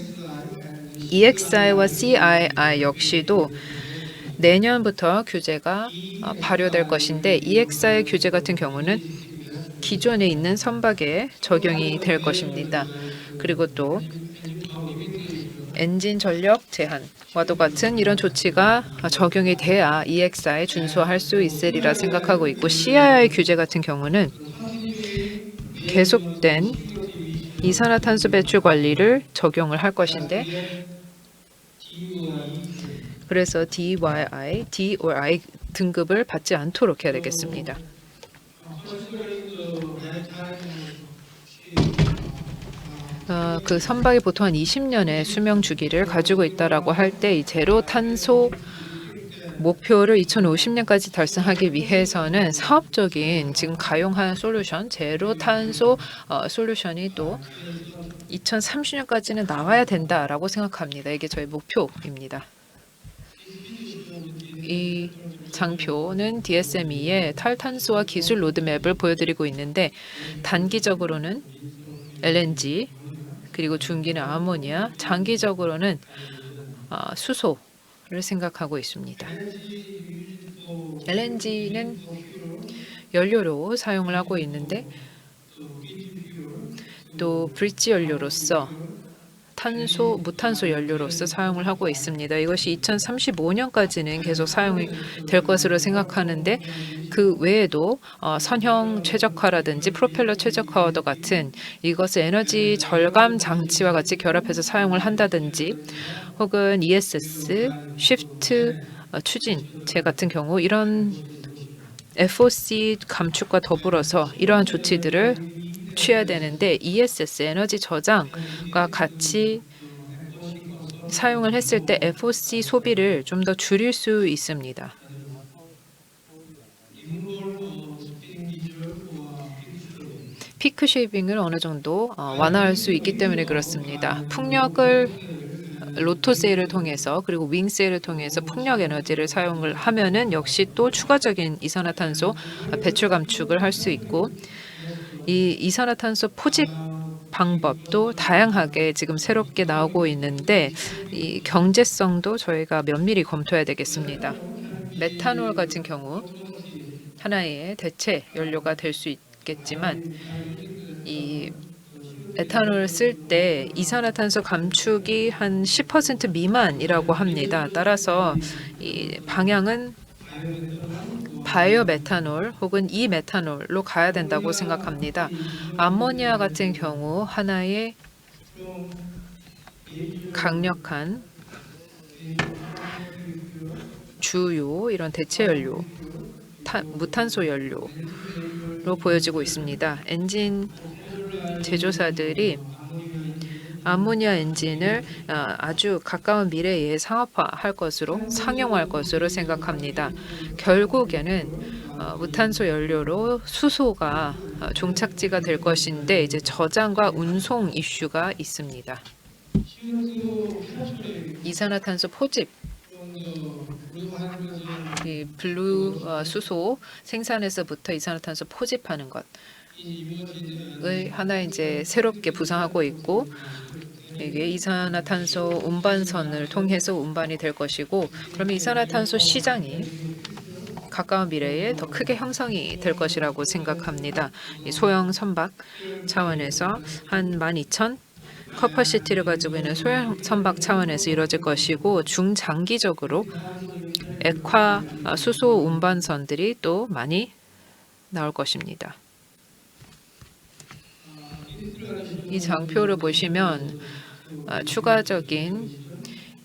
EXI와 CII 역시도 내년부터 규제가 발효될 것인데 EXI 규제 같은 경우는 기존에 있는 선박에 적용이 될 것입니다. 그리고 또 엔진 전력 제한과도 같은 이런 조치가 적용이 돼야 EXI에 준수할 수 있으리라 생각하고 있고 CII 규제 같은 경우는 계속된 이산화탄소 배출 관리를 적용을 할 것인데 그래서 DYI, D or I 등급을 받지 않도록 해야 되겠습니다. 그 선박이 보통 한 20년의 수명 주기를 가지고 있다라고 할 때 이 제로 탄소 목표를 2050년까지 달성하기 위해서는 사업적인 지금 가용한 솔루션, 제로 탄소 솔루션이 또 2030년까지는 나와야 된다라고 생각합니다. 이게 저희 목표입니다. 이 장표는 DSME의 탈탄소와 기술 로드맵을 보여드리고 있는데 단기적으로는 LNG 그리고 중기는 아모니아, 장기적으로는 수소를 생각하고 있습니다. LNG는 연료로 사용을 하고 있는데 또 브릿지 연료로서 무탄소 연료로서 사용을 하고 있습니다. 이것이 2035년까지는 계속 사용이 될 것으로 생각하는데 그 외에도 선형 최적화라든지 프로펠러 최적화와도 같은 이것을 에너지 절감 장치와 같이 결합해서 사용을 한다든지 혹은 ESS, 쉬프트 추진제 같은 경우 이런 FOC 감축과 더불어서 이러한 조치들을 취해야 되는데 ESS 에너지 저장과 같이 사용을 했을 때 FOC 소비를 좀 더 줄일 수 있습니다. 피크 쉐이빙을 어느 정도 완화할 수 있기 때문에 그렇습니다. 풍력을 로토 세일을 통해서 그리고 윙 세일을 통해서 풍력 에너지를 사용을 하면은 역시 또 추가적인 이산화탄소 배출 감축을 할 수 있고 이 이산화탄소 포집 방법도 다양하게 지금 새롭게 나오고 있는데 이 경제성도 저희가 면밀히 검토해야 되겠습니다. 메탄올 같은 경우 하나의 대체 연료가 될 수 있겠지만 이 에탄올 쓸 때 이산화탄소 감축이 한 10% 미만이라고 합니다. 따라서 이 방향은 바이오 메탄올 혹은 이메탄올로 가야 된다고 생각합니다. 암모니아 같은 경우 하나의 강력한 주요 이런 대체 연료, 무탄소 연료로 보여지고 있습니다. 엔진 제조사들이 암모니아 엔진을 아주 가까운 미래에 상업화할 것으로 상용화할 것으로 생각합니다. 결국에는 무탄소 연료로 수소가 종착지가 될 것인데 이제 저장과 운송 이슈가 있습니다. 이산화탄소 포집 이 블루 수소 생산에서부터 이산화탄소 포집하는 것을 하나 이제 새롭게 부상하고 있고 이게 이산화탄소 운반선을 통해서 운반이 될 것이고 그러면 이산화탄소 시장이 가까운 미래에 더 크게 형성이 될 것이라고 생각합니다. 이 소형 선박 차원에서 한 12,000 커퍼시티를 가지고 있는 소형 선박 차원에서 이루어질 것이고 중장기적으로 액화 수소 운반선들이 또 많이 나올 것입니다. 이 장표를 보시면 추가적인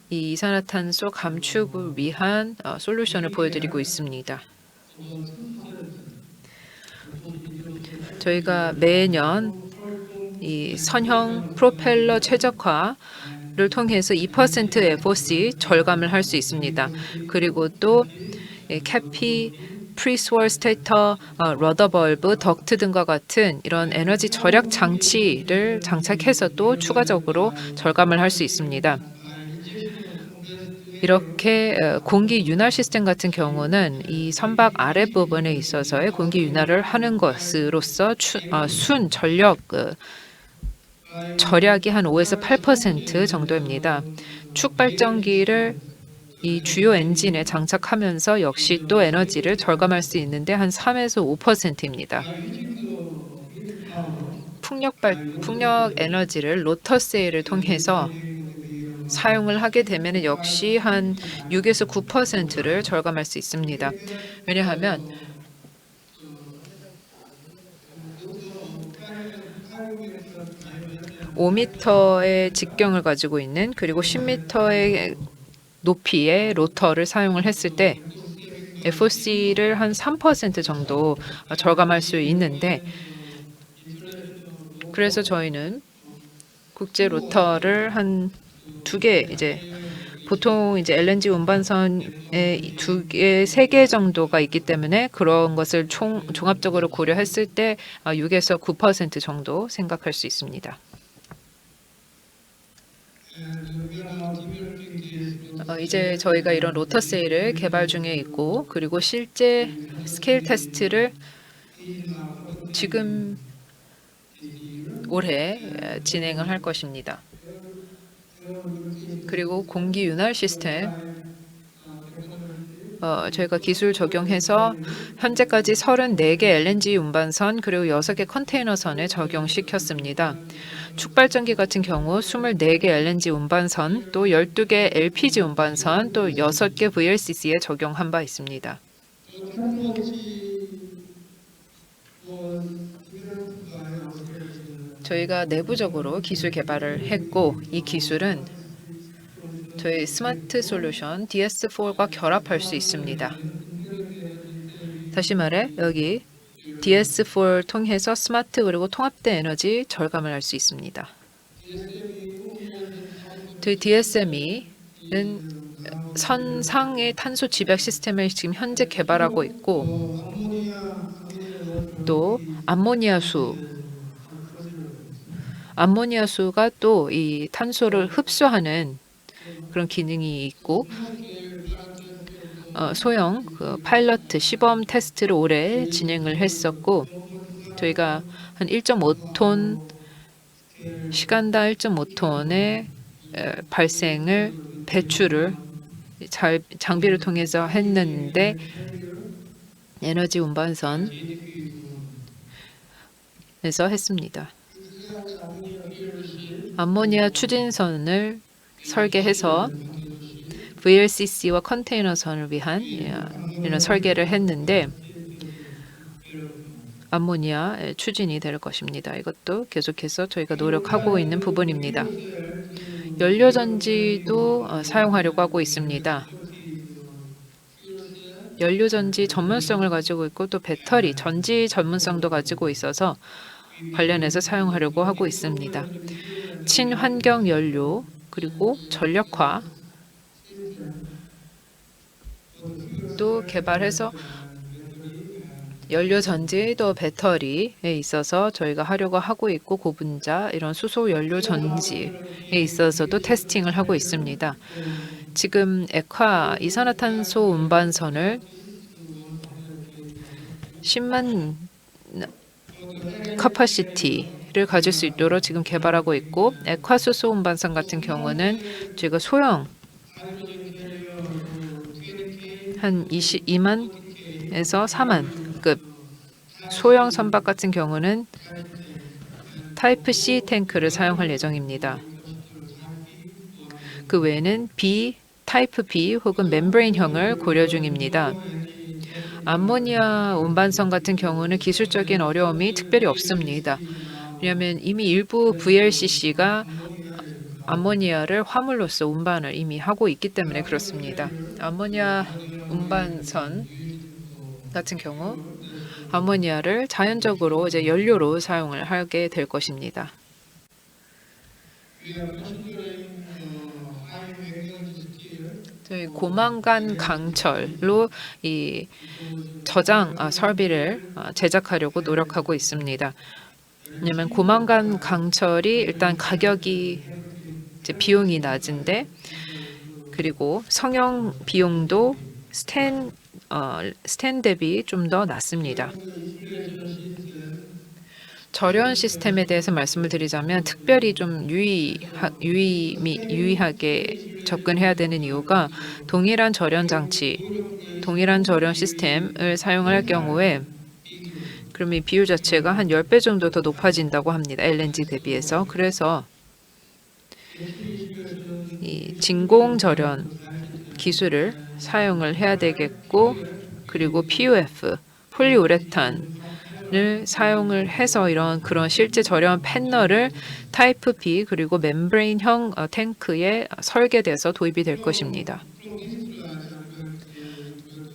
이 이산화탄소 감축을 위한 솔루션을 보여드리고 있습니다. 저희가 매년 이 선형 프로펠러 최적화를 통해서 2% FOC 절감을 할 수 있습니다. 그리고 또 캐피, 프리스월 스테이터, 러더벌브, 덕트 등과 같은 이런 에너지 절약 장치를 장착해서 또 추가적으로 절감을 할 수 있습니다. 이렇게 공기 윤활 시스템 같은 경우는 이 선박 아랫부분에 있어서의 공기 윤활을 하는 것으로서 순 전력 절약이 한 5에서 8% 정도입니다. 축발전기를 이 주요 엔진에 장착하면서 역시 또 에너지를 절감할 수 있는데 한 3에서 5%입니다. 풍력 에너지를 로터 세일을 통해서 사용을 하게 되면 역시 한 6에서 9%를 절감할 수 있습니다. 왜냐하면 (5m의) 직경을 가지고 있는 그리고 (10m의) 높이의 로터를 사용을 했을 때 FOC를 한 3% 정도 절감할 수 있는데 그래서 저희는 국제 로터를 한 2개 이제 보통 이제 LNG 운반선에 2개, 3개 정도가 있기 때문에 그런 것을 종합적으로 고려했을 때 6에서 9% 정도 생각할 수 있습니다. 이제 저희가 이런 로터 세일을 개발 중에 있고 그리고 실제 스케일 테스트를 지금 올해 진행을 할 것입니다. 그리고 공기 윤활 시스템 저희가 기술 적용해서 현재까지 34개 LNG 운반선 그리고 6개 컨테이너선에 적용시켰습니다. 축발전기 같은 경우 24개 LNG 운반선, 또 12개 LPG 운반선, 또 6개 VLCC에 적용한 바 있습니다. 저희가 내부적으로 기술 개발을 했고 이 기술은 저희 스마트 솔루션 DS4과 결합할 수 있습니다. 다시 말해 여기 DS4를 통해서 스마트 그리고 통합된 에너지 절감을 할 수 있습니다. 저희 DSME는 선상의 탄소 집약 시스템을 지금 현재 개발하고 있고 또 암모니아수가 또 이 탄소를 흡수하는 그런 기능이 있고 소형 파일럿 시범 테스트를 올해 진행을 했었고 저희가 한 1.5톤 시간당 1.5톤의 배출을 장비를 통해서 했는데 에너지 운반선에서 했습니다. 암모니아 추진선을 설계해서 VLCC와 컨테이너선을 위한 이런 설계를 했는데 암모니아 추진이 될 것입니다. 이것도 계속해서 저희가 노력하고 있는 부분입니다. 연료전지도 사용하려고 하고 있습니다. 연료전지 전문성을 가지고 있고 또 배터리 전지 전문성도 가지고 있어서 관련해서 사용하려고 하고 있습니다. 친환경 연료 그리고 전력화 또 개발해서 연료 전지 또 배터리에 있어서 저희가 하려고 하고 있고 고분자 이런 수소 연료 전지에 있어서도 테스팅을 하고 있습니다. 지금 액화 이산화탄소 운반선을 10만 커퍼시티를 가질 수 있도록 지금 개발하고 있고 액화수소 운반선 같은 경우는 저희가 소형 한 22만에서 4만급 소형 선박 같은 경우는 타입 C 탱크를 사용할 예정입니다. 그 외에는 타이프 B 혹은 멤브레인형을 고려 중입니다. 암모니아 운반선 같은 경우는 기술적인 어려움이 특별히 없습니다. 왜냐하면 이미 일부 VLCC가 암모니아를 화물로서 운반을 이미 하고 있기 때문에 그렇습니다. 암모니아 운반선 같은 경우 암모니아를 자연적으로 이제 연료로 사용을 하게 될 것입니다. 저희 고만간 강철로 이 저장 설비를 제작하려고 노력하고 있습니다. 왜냐하면 고만간 강철이 일단 가격이 이제 비용이 낮은데 그리고 성형 비용도 스텐 대비 좀 더 낮습니다. 절연 시스템에 대해서 말씀을 드리자면 특별히 좀 유의하게 접근해야 되는 이유가 동일한 절연 장치, 동일한 절연 시스템을 사용할 경우에 그럼 이 비율 자체가 한 10배 정도 더 높아진다고 합니다. LNG 대비해서. 그래서 이 진공 절연 기술을 사용을 해야 되겠고 그리고 PUF, 폴리우레탄을 사용을 해서 그런 실제 절연 패널을 타입 B 그리고 멤브레인형 탱크에 설계돼서 도입이 될 것입니다.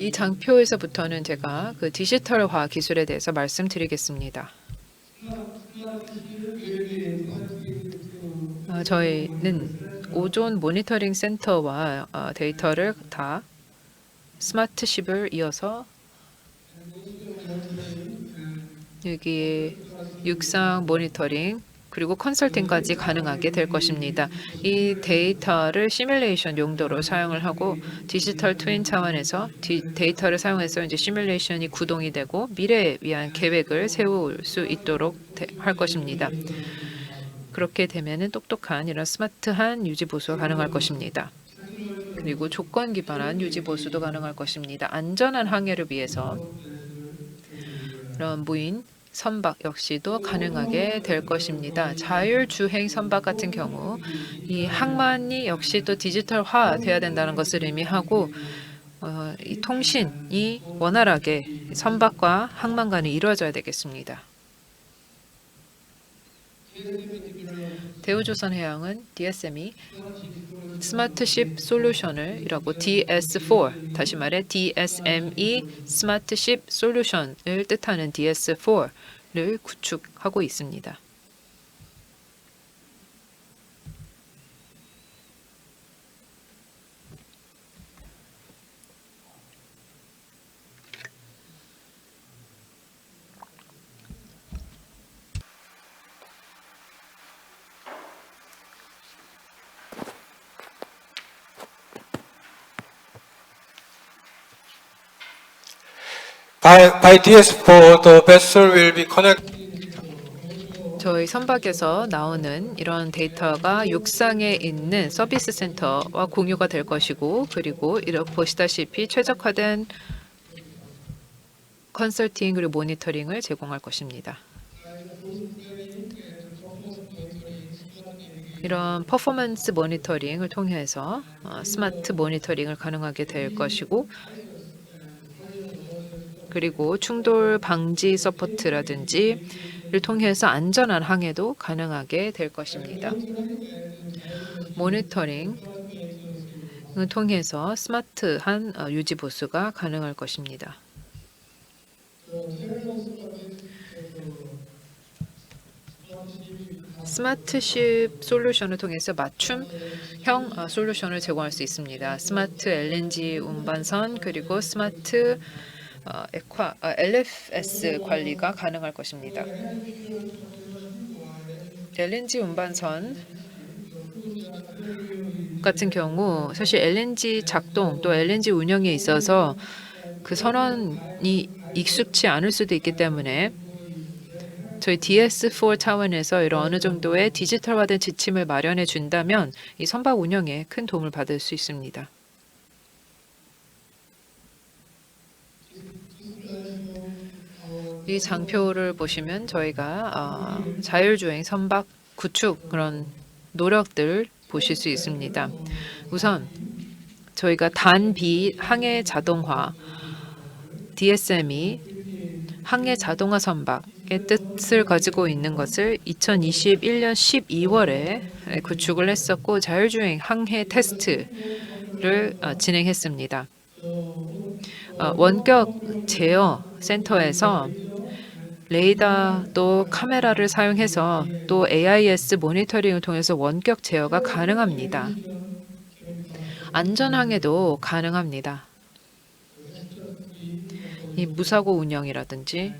이 장표에서부터는 제가 그 디지털화 기술에 대해서 말씀드리겠습니다. 저희는 오존 모니터링 센터와 데이터를 다 스마트십을 이어서 여기에 육상 모니터링 그리고 컨설팅까지 가능하게 될 것입니다. 이 데이터를 시뮬레이션 용도로 사용을 하고 디지털 트윈 차원에서 데이터를 사용해서 이제 시뮬레이션이 구동이 되고 미래에 위한 계획을 세울 수 있도록 할 것입니다. 그렇게 되면은 똑똑한 이런 스마트한 유지 보수가 가능할 것입니다. 그리고 조건 기반한 유지 보수도 가능할 것입니다. 안전한 항해를 위해서 이런 무인 선박 역시도 가능하게 될 것입니다. 자율주행 선박 같은 경우 이 항만이 역시 또 디지털화 돼야 된다는 것을 의미하고 이 통신이 원활하게 선박과 항만 간에 이루어져야 되겠습니다. 대우조선해양은 DSM이 스마트십 솔루션을 이라고 DS4 다시 말해 DSME 스마트십 솔루션을 뜻하는 DS4를 구축하고 있습니다. By DS4, the vessel will be connected. 저희 선박에서 나오는 이런 데이터가 육상에 있는 서비스 센터와 공유가 될 것이고 그리고 이렇게 보시다시피 최적화된 컨설팅 그리고 모니터링을 제공할 것입니다. 이런 퍼포먼스 모니터링을 통해서 스마트 모니터링을 가능하게 될 것이고 그리고 충돌 방지 서포트라든지를 통해서 안전한 항해도 가능하게 될 것입니다. 모니터링을 통해서 스마트한 유지 보수가 가능할 것입니다. 스마트십 솔루션을 통해서 맞춤형 솔루션을 제공할 수 있습니다. 스마트 LNG 운반선 그리고 스마트 LFS 관리가 가능할 것입니다. LNG 운반선 같은 경우 사실 LNG 작동 또 LNG 운영에 있어서 그 선원이 익숙치 않을 수도 있기 때문에 저희 DS4 차원에서 이런 어느 정도의 디지털화된 지침을 마련해 준다면 이 선박 운영에 큰 도움을 받을 수 있습니다. 이 장표를 보시면 저희가 자율주행 선박 구축 그런 노력들 보실 수 있습니다. 우선 저희가 단비 항해 자동화 DSM이 항해 자동화 선박의 뜻을 가지고 있는 것을 2021년 12월에 구축을 했었고 자율주행 항해 테스트를 진행했습니다. 원격 제어 센터에서 레이더 또 카메라를 사용해서 또 AIS 모니터링을 통해서 원격 제어가 가능합니다. 안전항해도 가능합니다. 이 무사고 운영이라든지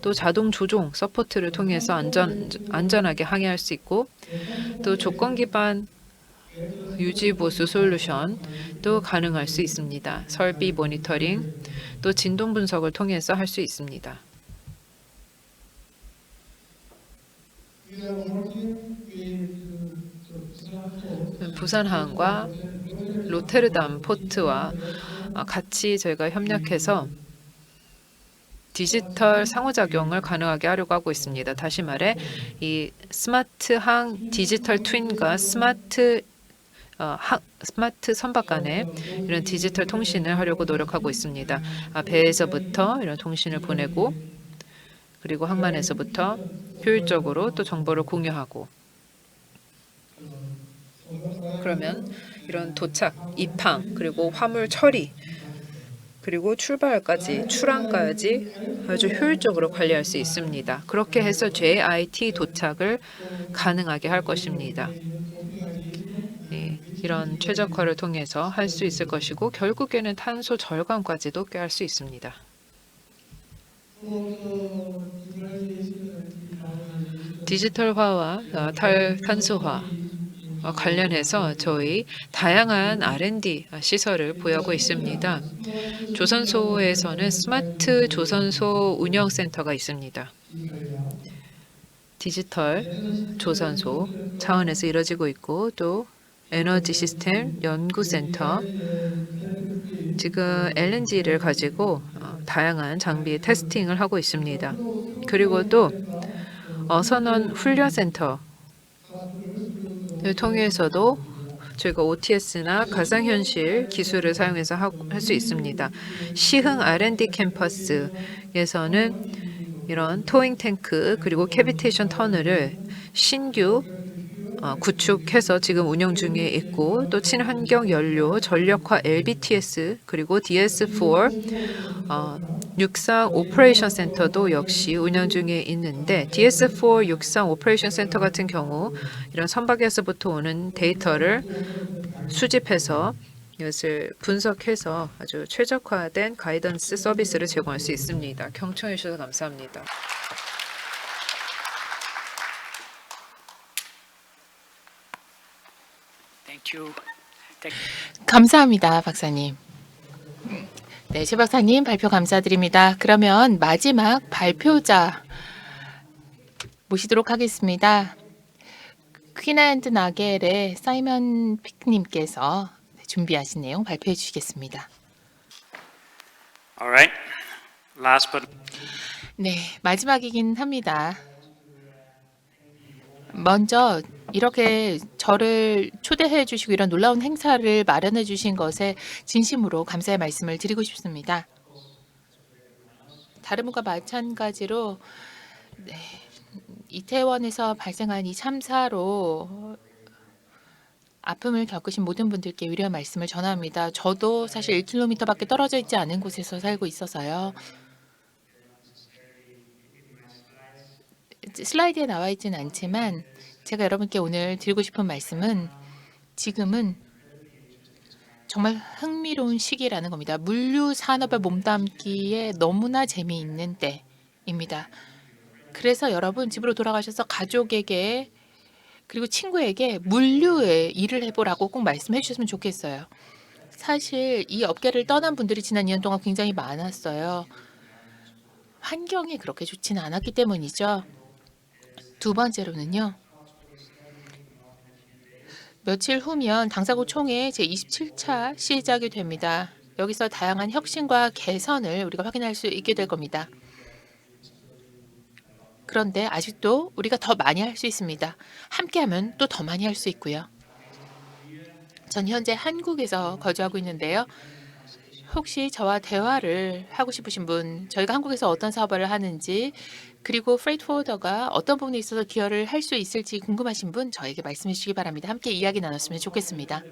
또 자동 조종 서포트를 통해서 안전하게 항해할 수 있고 또 조건 기반 유지 보수 솔루션도 가능할 수 있습니다. 설비 모니터링 또 진동 분석을 통해서 할 수 있습니다. 부산항과 로테르담 포트와 같이 저희가 협력해서 디지털 상호작용을 가능하게 하려고 하고 있습니다. 다시 말해 이 스마트항 디지털 트윈과 스마트 선박 간에 이런 디지털 통신을 하려고 노력하고 있습니다. 배에서부터 이런 통신을 보내고 그리고 항만에서부터 효율적으로 또 정보를 공유하고 그러면 이런 도착, 입항, 그리고 화물 처리 그리고 출발까지, 출항까지 아주 효율적으로 관리할 수 있습니다. 그렇게 해서 JIT 도착을 가능하게 할 것입니다. 이런 최적화를 통해서 할 수 있을 것이고 결국에는 탄소 절감까지도 꾀할 수 있습니다. 디지털화와 탈탄소화 관련해서 저희 다양한 R&D 시설을 보유하고 있습니다. 조선소에서는 스마트 조선소 운영센터가 있습니다. 디지털 조선소 차원에서 이루어지고 있고 또 에너지 시스템 연구센터 지금 LNG를 가지고 다양한 장비 테스팅을 하고 있습니다. 그리고 또 선원 훈련센터를 통해서도 저희가 OTS나 가상현실 기술을 사용해서 할 수 있습니다. 시흥 R&D 캠퍼스에서는 이런 토잉 탱크 그리고 캐비테이션 터널을 신규 구축해서 지금 운영 중에 있고 또 친환경 연료 전력화 LBTS 그리고 DS4 육상 오퍼레이션 센터도 역시 운영 중에 있는데 DS4 육상 오퍼레이션 센터 같은 경우 이런 선박에서부터 오는 데이터를 수집해서 이것을 분석해서 아주 최적화된 가이던스 서비스를 제공할 수 있습니다. 경청해 주셔서 감사합니다. Thank you. 감사합니다, 박사님. 네, 최 박사님 발표 감사드립니다. 그러면 마지막 발표자 모시도록 하겠습니다. 퀸앤드 나겔의 사이먼 픽님께서 준비하신 내용 발표해 주시겠습니다. All right. Last but 네, 마지막이긴 합니다. 먼저 이렇게 저를 초대해 주시고 이런 놀라운 행사를 마련해 주신 것에 진심으로 감사의 말씀을 드리고 싶습니다. 다른 분과 마찬가지로 이태원에서 발생한 이 참사로 아픔을 겪으신 모든 분들께 위로의 말씀을 전합니다. 저도 사실 1km밖에 떨어져 있지 않은 곳에서 살고 있어서요. 슬라이드에 나와 있지는 않지만 제가 여러분께 오늘 드리고 싶은 말씀은 지금은 정말 흥미로운 시기라는 겁니다. 물류 산업에 몸담기에 너무나 재미있는 때입니다. 그래서 여러분 집으로 돌아가셔서 가족에게 그리고 친구에게 물류에 일을 해보라고 꼭 말씀해 주셨으면 좋겠어요. 사실 이 업계를 떠난 분들이 지난 2년 동안 굉장히 많았어요. 환경이 그렇게 좋지는 않았기 때문이죠. 두 번째로는요. 며칠 후면 당사국 총회 제27차 시작이 됩니다. 여기서 다양한 혁신과 개선을 우리가 확인할 수 있게 될 겁니다. 그런데 아직도 우리가 더 많이 할 수 있습니다. 함께하면 또 더 많이 할 수 있고요. 전 현재 한국에서 거주하고 있는데요. 혹시 저와 대화를 하고 싶으신 분, 저희가 한국에서 어떤 사업을 하는지 그리고 프레이트 포워더가 어떤 부분에 있어서 기여를 할 수 있을지 궁금하신 분 저에게 말씀해 주시기 바랍니다. 함께 이야기 나눴으면 좋겠습니다.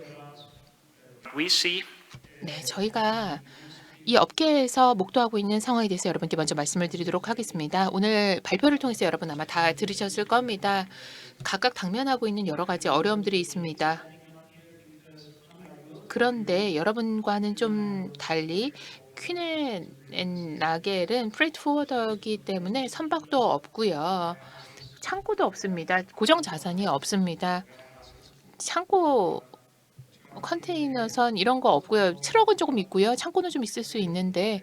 we see 네, 저희가 이 업계에서 목도하고 있는 상황에 대해서 여러분께 먼저 말씀을 드리도록 하겠습니다. 오늘 발표를 통해서 여러분 아마 다 들으셨을 겁니다. 각각 당면하고 있는 여러 가지 어려움들이 있습니다. 그런데 여러분과는 좀 달리 퀸앤 나겔은 프레이트 포워더이기 때문에 선박도 없고요. 창고도 없습니다. 고정 자산이 없습니다. 창고 컨테이너선 이런 거 없고요. 트럭은 조금 있고요. 창고는 좀 있을 수 있는데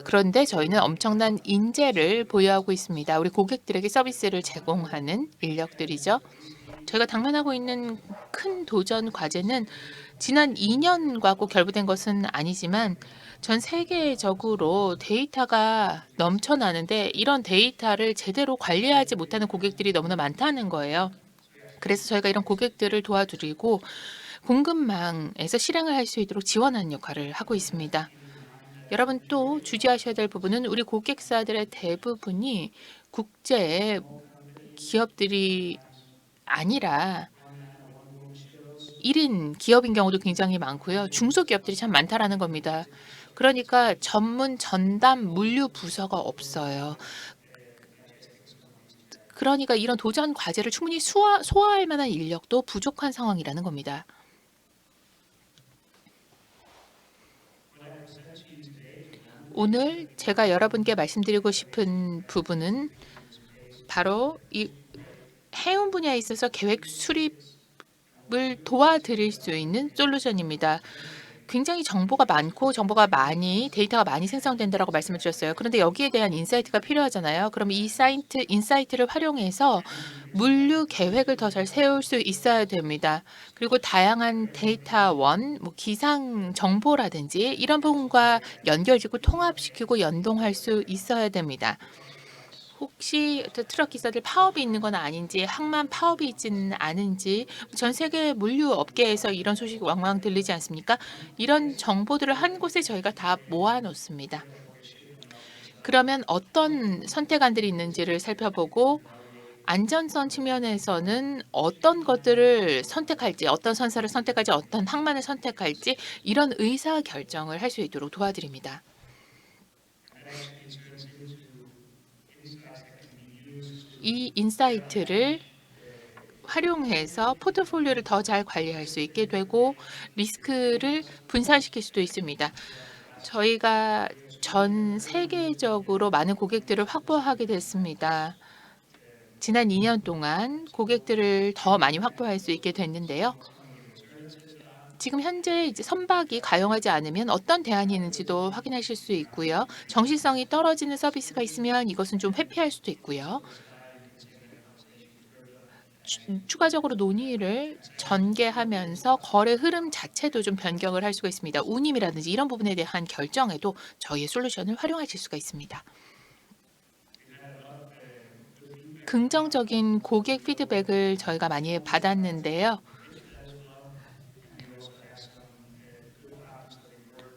그런데 저희는 엄청난 인재를 보유하고 있습니다. 우리 고객들에게 서비스를 제공하는 인력들이죠. 저희가 당면하고 있는 큰 도전 과제는 지난 2년과 꼭 결부된 것은 아니지만 전 세계적으로 데이터가 넘쳐나는데 이런 데이터를 제대로 관리하지 못하는 고객들이 너무나 많다는 거예요. 그래서 저희가 이런 고객들을 도와드리고 공급망에서 실행을 할 수 있도록 지원하는 역할을 하고 있습니다. 여러분 또 주지하셔야 될 부분은 우리 고객사들의 대부분이 국제 기업들이 아니라 1인 기업인 경우도 굉장히 많고요. 중소기업들이 참 많다라는 겁니다. 그러니까 전문 전담 물류 부서가 없어요. 그러니까 이런 도전 과제를 충분히 소화할 만한 인력도 부족한 상황이라는 겁니다. 오늘 제가 여러분께 말씀드리고 싶은 부분은 바로 이 해운 분야에 있어서 계획 수립을 도와드릴 수 있는 솔루션입니다. 굉장히 정보가 많고 데이터가 많이 생성된다라고 말씀을 드렸어요. 그런데 여기에 대한 인사이트가 필요하잖아요. 그럼 이 인사이트를 활용해서 물류 계획을 더 잘 세울 수 있어야 됩니다. 그리고 다양한 데이터원, 기상 정보라든지 이런 부분과 연결지고 통합시키고 연동할 수 있어야 됩니다. 혹시 트럭 기사들 파업이 있는 건 아닌지, 항만 파업이 있지는 않은지, 전 세계 물류 업계에서 이런 소식 왕왕 들리지 않습니까? 이런 정보들을 한 곳에 저희가 다 모아 놓습니다. 그러면 어떤 선택안들이 있는지를 살펴보고 안전성 측면에서는 어떤 것들을 선택할지, 어떤 선사를 선택할지, 어떤 항만을 선택할지 이런 의사 결정을 할 수 있도록 도와드립니다. 이 인사이트를 활용해서 포트폴리오를 더 잘 관리할 수 있게 되고 리스크를 분산시킬 수도 있습니다. 저희가 전 세계적으로 많은 고객들을 확보하게 됐습니다. 지난 2년 동안 고객들을 더 많이 확보할 수 있게 됐는데요. 지금 현재 이제 선박이 가용하지 않으면 어떤 대안이 있는지도 확인하실 수 있고요. 정실성이 떨어지는 서비스가 있으면 이것은 좀 회피할 수도 있고요. 추가적으로 논의를 전개하면서 거래 흐름 자체도 좀 변경을 할 수가 있습니다. 운임이라든지 이런 부분에 대한 결정에도 저희의 솔루션을 활용하실 수가 있습니다. 긍정적인 고객 피드백을 저희가 많이 받았는데요.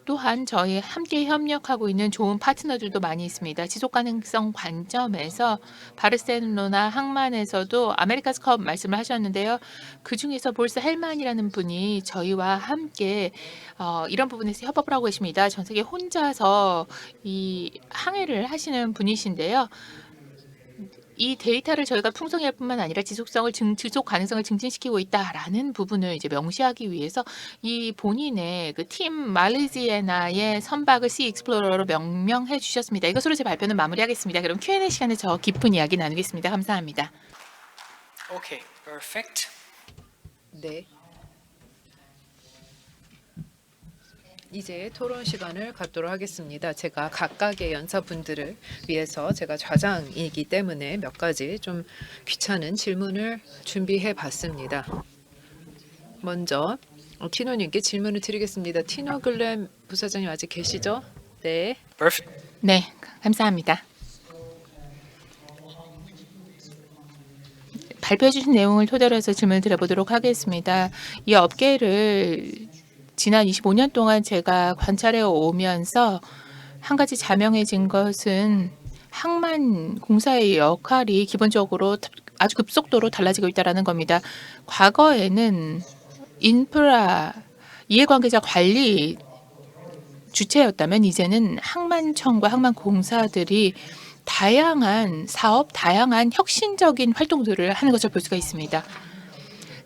또한 저희 함께 협력하고 있는 좋은 파트너들도 많이 있습니다. 지속가능성 관점에서 바르셀로나 항만에서도 아메리카스컵 말씀을 하셨는데요. 그중에서 볼스 헬만이라는 분이 저희와 함께 이런 부분에서 협업을 하고 계십니다. 전 세계 혼자서 이 항해를 하시는 분이신데요. 이 데이터를 저희가 풍성할 뿐만 아니라 지속 가능성을 증진시키고 있다라는 부분을 이제 명시하기 위해서 이 본인의 그 팀 말리지에나의 선박을 시 익스플로러로 명명해 주셨습니다. 이것으로 제 발표는 마무리하겠습니다. 그럼 Q&A 시간에 저 깊은 이야기 나누겠습니다. 감사합니다. Okay, perfect. 네. 이제 토론 시간을 갖도록 하겠습니다. 제가 각각의 연사분들을 위해서 제가 좌장이기 때문에 몇 가지 좀 귀찮은 질문을 준비해 봤습니다. 먼저 티노님께 질문을 드리겠습니다. 티노 글램 부사장님 아직 계시죠? 네. Perfect. 네, 감사합니다. 발표해 주신 내용을 토대로 해서 질문을 드려보도록 하겠습니다. 이 업계를 지난 25년 동안 제가 관찰해 오면서 한 가지 자명해진 것은 항만 공사의 역할이 기본적으로 아주 급속도로 달라지고 있다는 겁니다. 과거에는 인프라, 이해관계자 관리 주체였다면 이제는 항만청과 항만공사들이 다양한 사업, 다양한 혁신적인 활동들을 하는 것을 볼 수가 있습니다.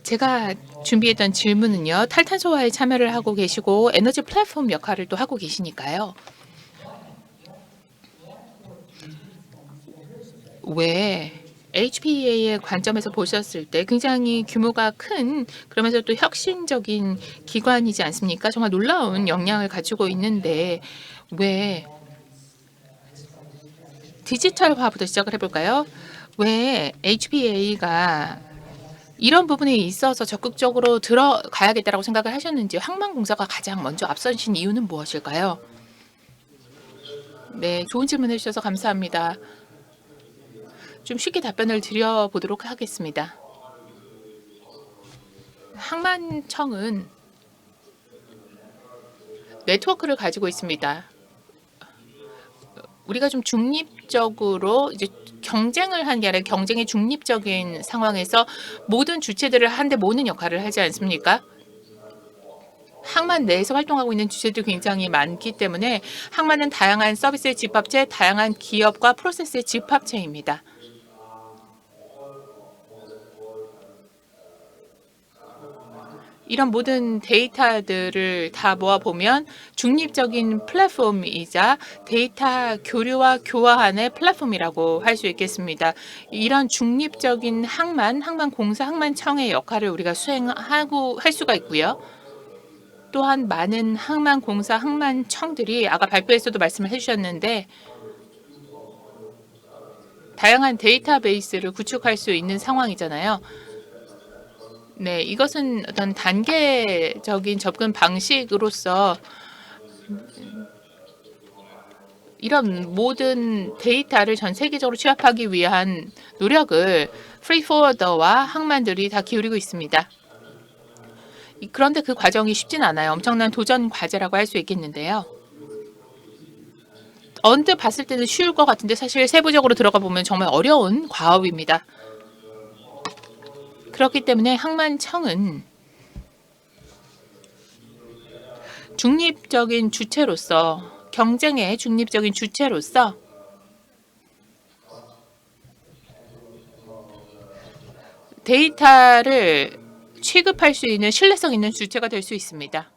제가 준비했던 질문은요. 탈탄소화에 참여를 하고 계시고 에너지 플랫폼 역할을 또 하고 계시니까요. 왜 HPEA의 관점에서 보셨을 때 굉장히 규모가 큰 그러면서 또 혁신적인 기관이지 않습니까? 정말 놀라운 역량을 가지고 있는데 왜 디지털화부터 시작을 해볼까요? 왜 HPEA가 이런 부분에 있어서 적극적으로 들어가야겠다라고 생각을 하셨는지 항만공사가 가장 먼저 앞서신 이유는 무엇일까요? 네, 좋은 질문 해주셔서 감사합니다. 좀 쉽게 답변을 드려보도록 하겠습니다. 항만청은 네트워크를 가지고 있습니다. 우리가 좀 중립적으로 이제 경쟁을 하는 게 아니라 경쟁의 중립적인 상황에서 모든 주체들을 한데 모으는 역할을 하지 않습니까? 항만 내에서 활동하고 있는 주체들이 굉장히 많기 때문에 항만은 다양한 서비스의 집합체, 다양한 기업과 프로세스의 집합체입니다. 이런 모든 데이터들을 다 모아보면 중립적인 플랫폼이자 데이터 교류와 교환의 플랫폼이라고 할 수 있겠습니다. 이런 중립적인 항만공사, 항만청의 역할을 우리가 수행하고 할 수가 있고요. 또한 많은 항만공사, 항만청들이 아까 발표에서도 말씀을 해주셨는데 다양한 데이터베이스를 구축할 수 있는 상황이잖아요. 네, 이것은 어떤 단계적인 접근 방식으로서 이런 모든 데이터를 전 세계적으로 취합하기 위한 노력을 프리포워더와 항만들이 다 기울이고 있습니다. 그런데 그 과정이 쉽진 않아요. 엄청난 도전 과제라고 할 수 있겠는데요. 언뜻 봤을 때는 쉬울 것 같은데 사실 세부적으로 들어가 보면 정말 어려운 과업입니다. 그렇기 때문에 항만청은 중립적인 주체로서 경쟁의 중립적인 주체로서 데이터를 취급할 수 있는 신뢰성 있는 주체가 될 수 있습니다.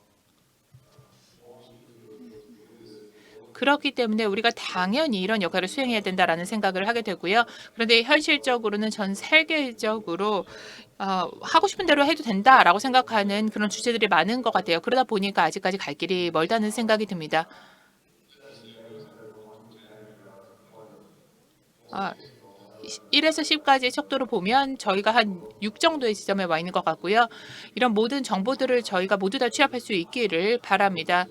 그렇기 때문에 우리가 당연히 이런 역할을 수행해야 된다라는 생각을 하게 되고요. 그런데 현실적으로는 전 세계적으로 하고 싶은 대로 해도 된다라고 생각하는 그런 주체들이 많은 것 같아요. 그러다 보니까 아직까지 갈 길이 멀다는 생각이 듭니다. 1에서 10까지의 척도로 보면 저희가 한 6 정도의 지점에 와 있는 것 같고요. 이런 모든 정보들을 저희가 모두 다 취합할 수 있기를 바랍니다.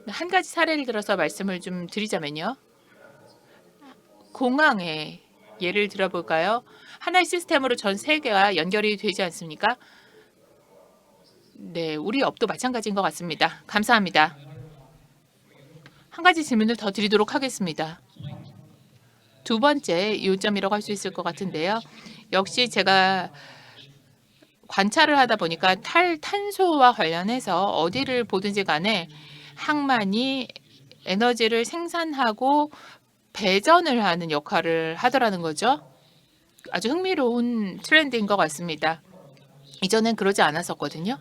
한 가지 사례를 들어서 말씀을 좀 드리자면요. 공항의 예를 들어볼까요? 하나의 시스템으로 전 세계가 연결이 되지 않습니까? 네, 우리 업도 마찬가지인 것 같습니다. 감사합니다. 한 가지 질문을 더 드리도록 하겠습니다. 두 번째 요점이라고 할 수 있을 것 같은데요. 역시 제가 관찰을 하다 보니까 탈탄소와 관련해서 어디를 보든지 간에 항만이 에너지를 생산하고 배전을 하는 역할을 하더라는 거죠. 아주 흥미로운 트렌드인 것 같습니다. 이전엔 그러지 않았었거든요.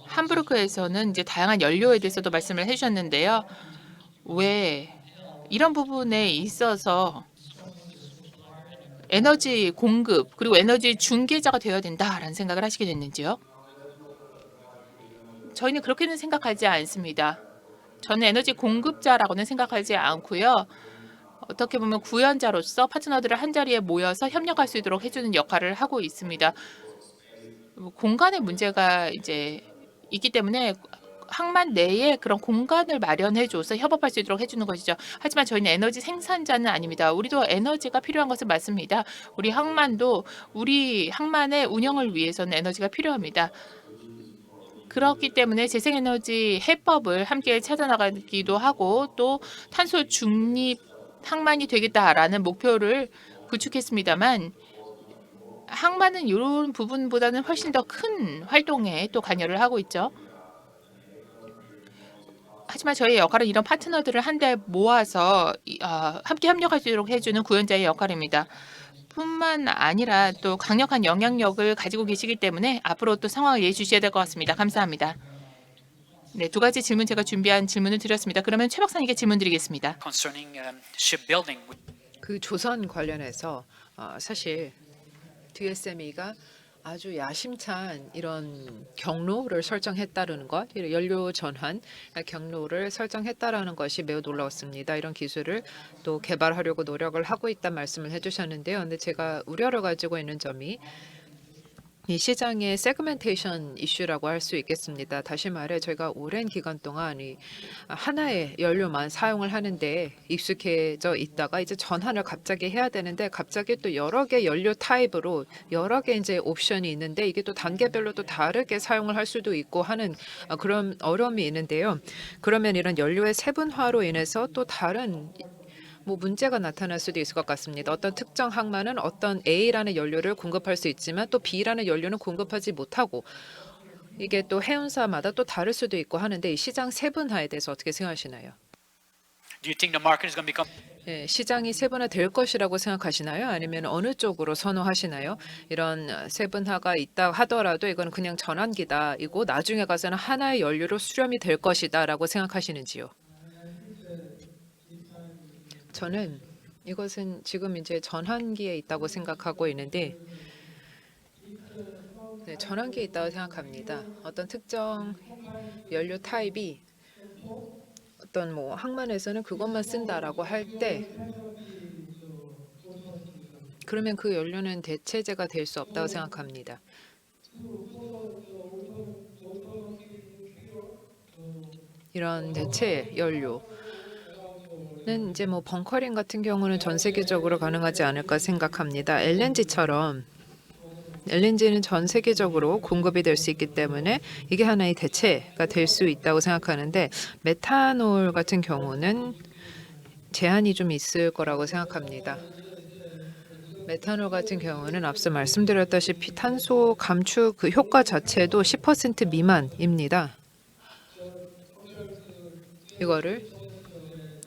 함부르크에서는 이제 다양한 연료에 대해서도 말씀을 해주셨는데요. 왜 이런 부분에 있어서 에너지 공급 그리고 에너지 중개자가 되어야 된다라는 생각을 하시게 됐는지요? 저희는 그렇게는 생각하지 않습니다. 저는 에너지 공급자라고는 생각하지 않고요. 어떻게 보면 구현자로서 파트너들을 한자리에 모여서 협력할 수 있도록 해주는 역할을 하고 있습니다. 공간의 문제가 이제 있기 때문에 항만 내에 그런 공간을 마련해줘서 협업할 수 있도록 해주는 것이죠. 하지만 저희는 에너지 생산자는 아닙니다. 우리도 에너지가 필요한 것은 맞습니다. 우리 항만도 우리 항만의 운영을 위해서는 에너지가 필요합니다. 그렇기 때문에 재생에너지 해법을 함께 찾아나가기도 하고 또 탄소 중립 항만이 되겠다라는 목표를 구축했습니다만 항만은 이런 부분보다는 훨씬 더 큰 활동에 또 관여를 하고 있죠. 하지만 저희의 역할은 이런 파트너들을 한데 모아서 함께 협력할 수 있도록 해주는 구현자의 역할입니다. 뿐만 아니라 또 강력한 영향력을 가지고 계시기 때문에 앞으로 또 상황을 이해해 주셔야 될 것 같습니다. 감사합니다. 네, 두 가지 질문 제가 준비한 질문을 드렸습니다. 그러면 최 박사님께 질문 드리겠습니다. concerning shipbuilding. 그 조선 관련해서 사실 DSME가 아주 야심찬 이런 경로를 설정했다는 것, 연료 전환 경로를 설정했다라는 것이 매우 놀라웠습니다. 이런 기술을 또 개발하려고 노력을 하고 있다는 말씀을 해주셨는데요. 근데 제가 우려를 가지고 있는 점이 이 시장의 세그멘테이션 이슈라고 할 수 있겠습니다. 다시 말해 저희가 오랜 기간 동안 이 하나의 연료만 사용을 하는데 익숙해져 있다가 이제 전환을 갑자기 해야 되는데 갑자기 또 여러 개 연료 타입으로 여러 개 이제 옵션이 있는데 이게 또 단계별로 또 다르게 사용을 할 수도 있고 하는 그런 어려움이 있는데요. 그러면 이런 연료의 세분화로 인해서 또 다른 문제가 나타날 수도 있을 것 같습니다. 어떤 특정 항만은 어떤 A라는 연료를 공급할 수 있지만 또 B라는 연료는 공급하지 못하고 이게 또 해운사마다 또 다를 수도 있고 하는데 이 시장 세분화에 대해서 어떻게 생각하시나요? Do you think the market is going to become 시장이 세분화될 것이라고 생각하시나요? 아니면 어느 쪽으로 선호하시나요? 이런 세분화가 있다 하더라도 이건 그냥 전환기다. 이고 나중에 가서는 하나의 연료로 수렴이 될 것이다라고 생각하시는지요? 저는 이것은 지금 이제 전환기에 있다고 생각하고 있는데 전환기에 있다고 생각합니다. 어떤 특정 연료 타입이 어떤 뭐 항만에서는 그것만 쓴다라고 할 때 그러면 그 연료는 대체제가 될 수 없다고 생각합니다. 이런 대체 연료는 이제 뭐 벙커링 같은 경우는 전 세계적으로 가능하지 않을까 생각합니다. LNG처럼 LNG는 전 세계적으로 공급이 될 수 있기 때문에 이게 하나의 대체가 될 수 있다고 생각하는데 메탄올 같은 경우는 제한이 좀 있을 거라고 생각합니다. 메탄올 같은 경우는 앞서 말씀드렸다시피 탄소 감축 그 효과 자체도 10% 미만입니다. 이거를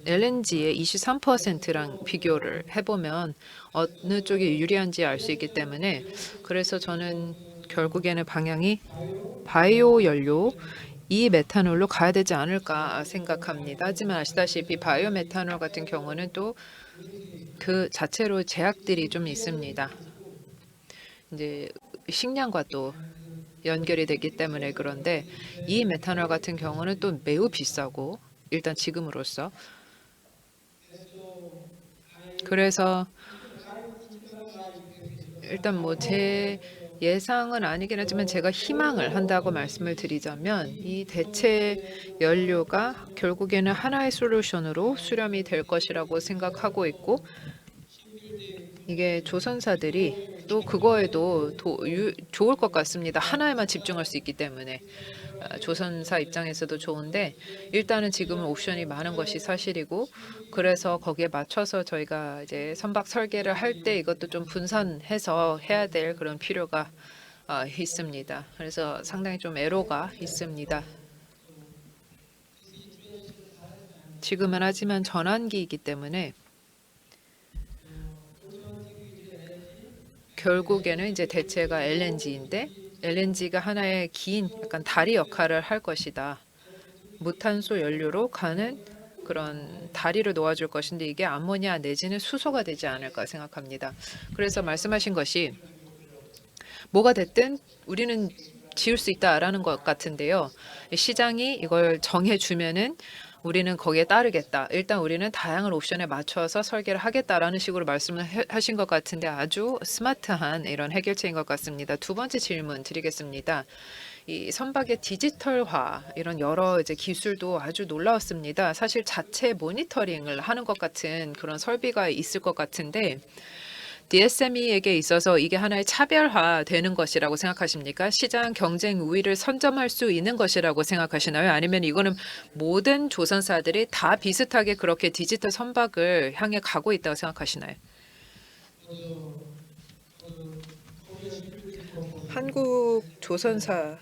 LNG의 23%랑 비교를 해보면 어느 쪽이 유리한지 알 수 있기 때문에 그래서 저는 결국에는 방향이 바이오 연료 이 메탄올로 가야 되지 않을까 생각합니다. 하지만 아시다시피 바이오 메탄올 같은 경우는 또 그 자체로 제약들이 좀 있습니다. 이제 식량과 또 연결이 되기 때문에 그런데 이 메탄올 같은 경우는 또 매우 비싸고 일단 지금으로서 그래서 일단 뭐 제 예상은 아니긴 하지만 제가 희망을 한다고 말씀을 드리자면 이 대체 연료가 결국에는 하나의 솔루션으로 수렴이 될 것이라고 생각하고 있고 이게 조선사들이 또 그거에도 좋을 것 같습니다. 하나에만 집중할 수 있기 때문에 조선사 입장에서도 좋은데 일단은 지금은 옵션이 많은 것이 사실이고 그래서 거기에 맞춰서 저희가 이제 선박 설계를 할 때 이것도 좀 분산해서 해야 될 그런 필요가 있습니다. 그래서 상당히 좀 애로가 있습니다. 지금은 하지만 전환기이기 때문에 결국에는 이제 대체가 LNG인데 LNG가 하나의 긴 약간 다리 역할을 할 것이다. 무탄소 연료로 가는 그런 다리를 놓아줄 것인데 이게 암모니아 내지는 수소가 되지 않을까 생각합니다. 그래서 말씀하신 것이 뭐가 됐든 우리는 지을 수 있다라는 것 같은데요. 시장이 이걸 정해주면은 우리는 거기에 따르겠다. 일단 우리는 다양한 옵션에 맞춰서 설계를 하겠다라는 식으로 말씀을 하신 것 같은데 아주 스마트한 이런 해결책인 것 같습니다. 두 번째 질문 드리겠습니다. 이 선박의 디지털화 이런 여러 이제 기술도 아주 놀라웠습니다. 사실 자체 모니터링을 하는 것 같은 그런 설비가 있을 것 같은데 DSME에게 있어서 이게 하나의 차별화되는 것이라고 생각하십니까? 시장 경쟁 우위를 선점할 수 있는 것이라고 생각하시나요? 아니면 이거는 모든 조선사들이 다 비슷하게 그렇게 디지털 선박을 향해 가고 있다고 생각하시나요? 한국 조선사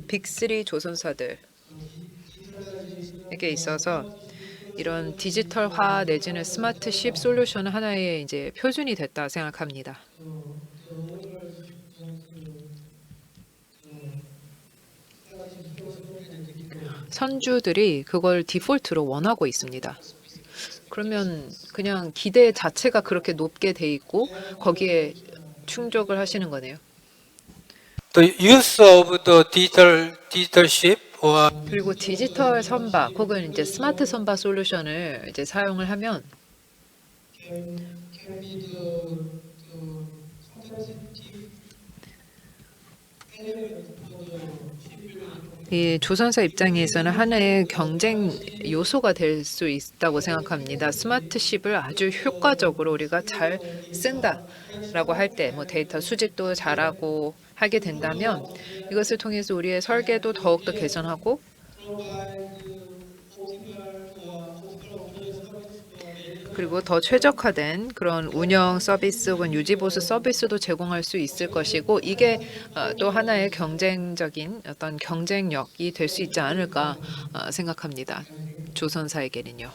빅3 조선사들에게 있어서 이런 디지털화 내지는 스마트십 솔루션 하나의 이제 표준이 됐다 생각합니다. 선주들이 그걸 디폴트로 원하고 있습니다. 그러면 그냥 기대 자체가 그렇게 높게 돼 있고 거기에 충족을 하시는 거네요. The use of the digital ship or 그리고 디지털 선박 혹은 이제 스마트 선박 솔루션을 이제 사용을 하면 이 조선사 입장에서는 하나의 경쟁 요소가 될 수 있다고 생각합니다. 스마트십을 아주 효과적으로 우리가 잘 쓴다라고 할 때 뭐 데이터 수집도 잘하고 하게 된다면 이것을 통해서 우리의 설계도 더욱더 개선하고 그리고 더 최적화된 그런 운영 서비스 혹은 유지 보수 서비스도 제공할 수 있을 것이고 이게 또 하나의 경쟁적인 어떤 경쟁력이 될 수 있지 않을까 생각합니다. 조선사에게는요.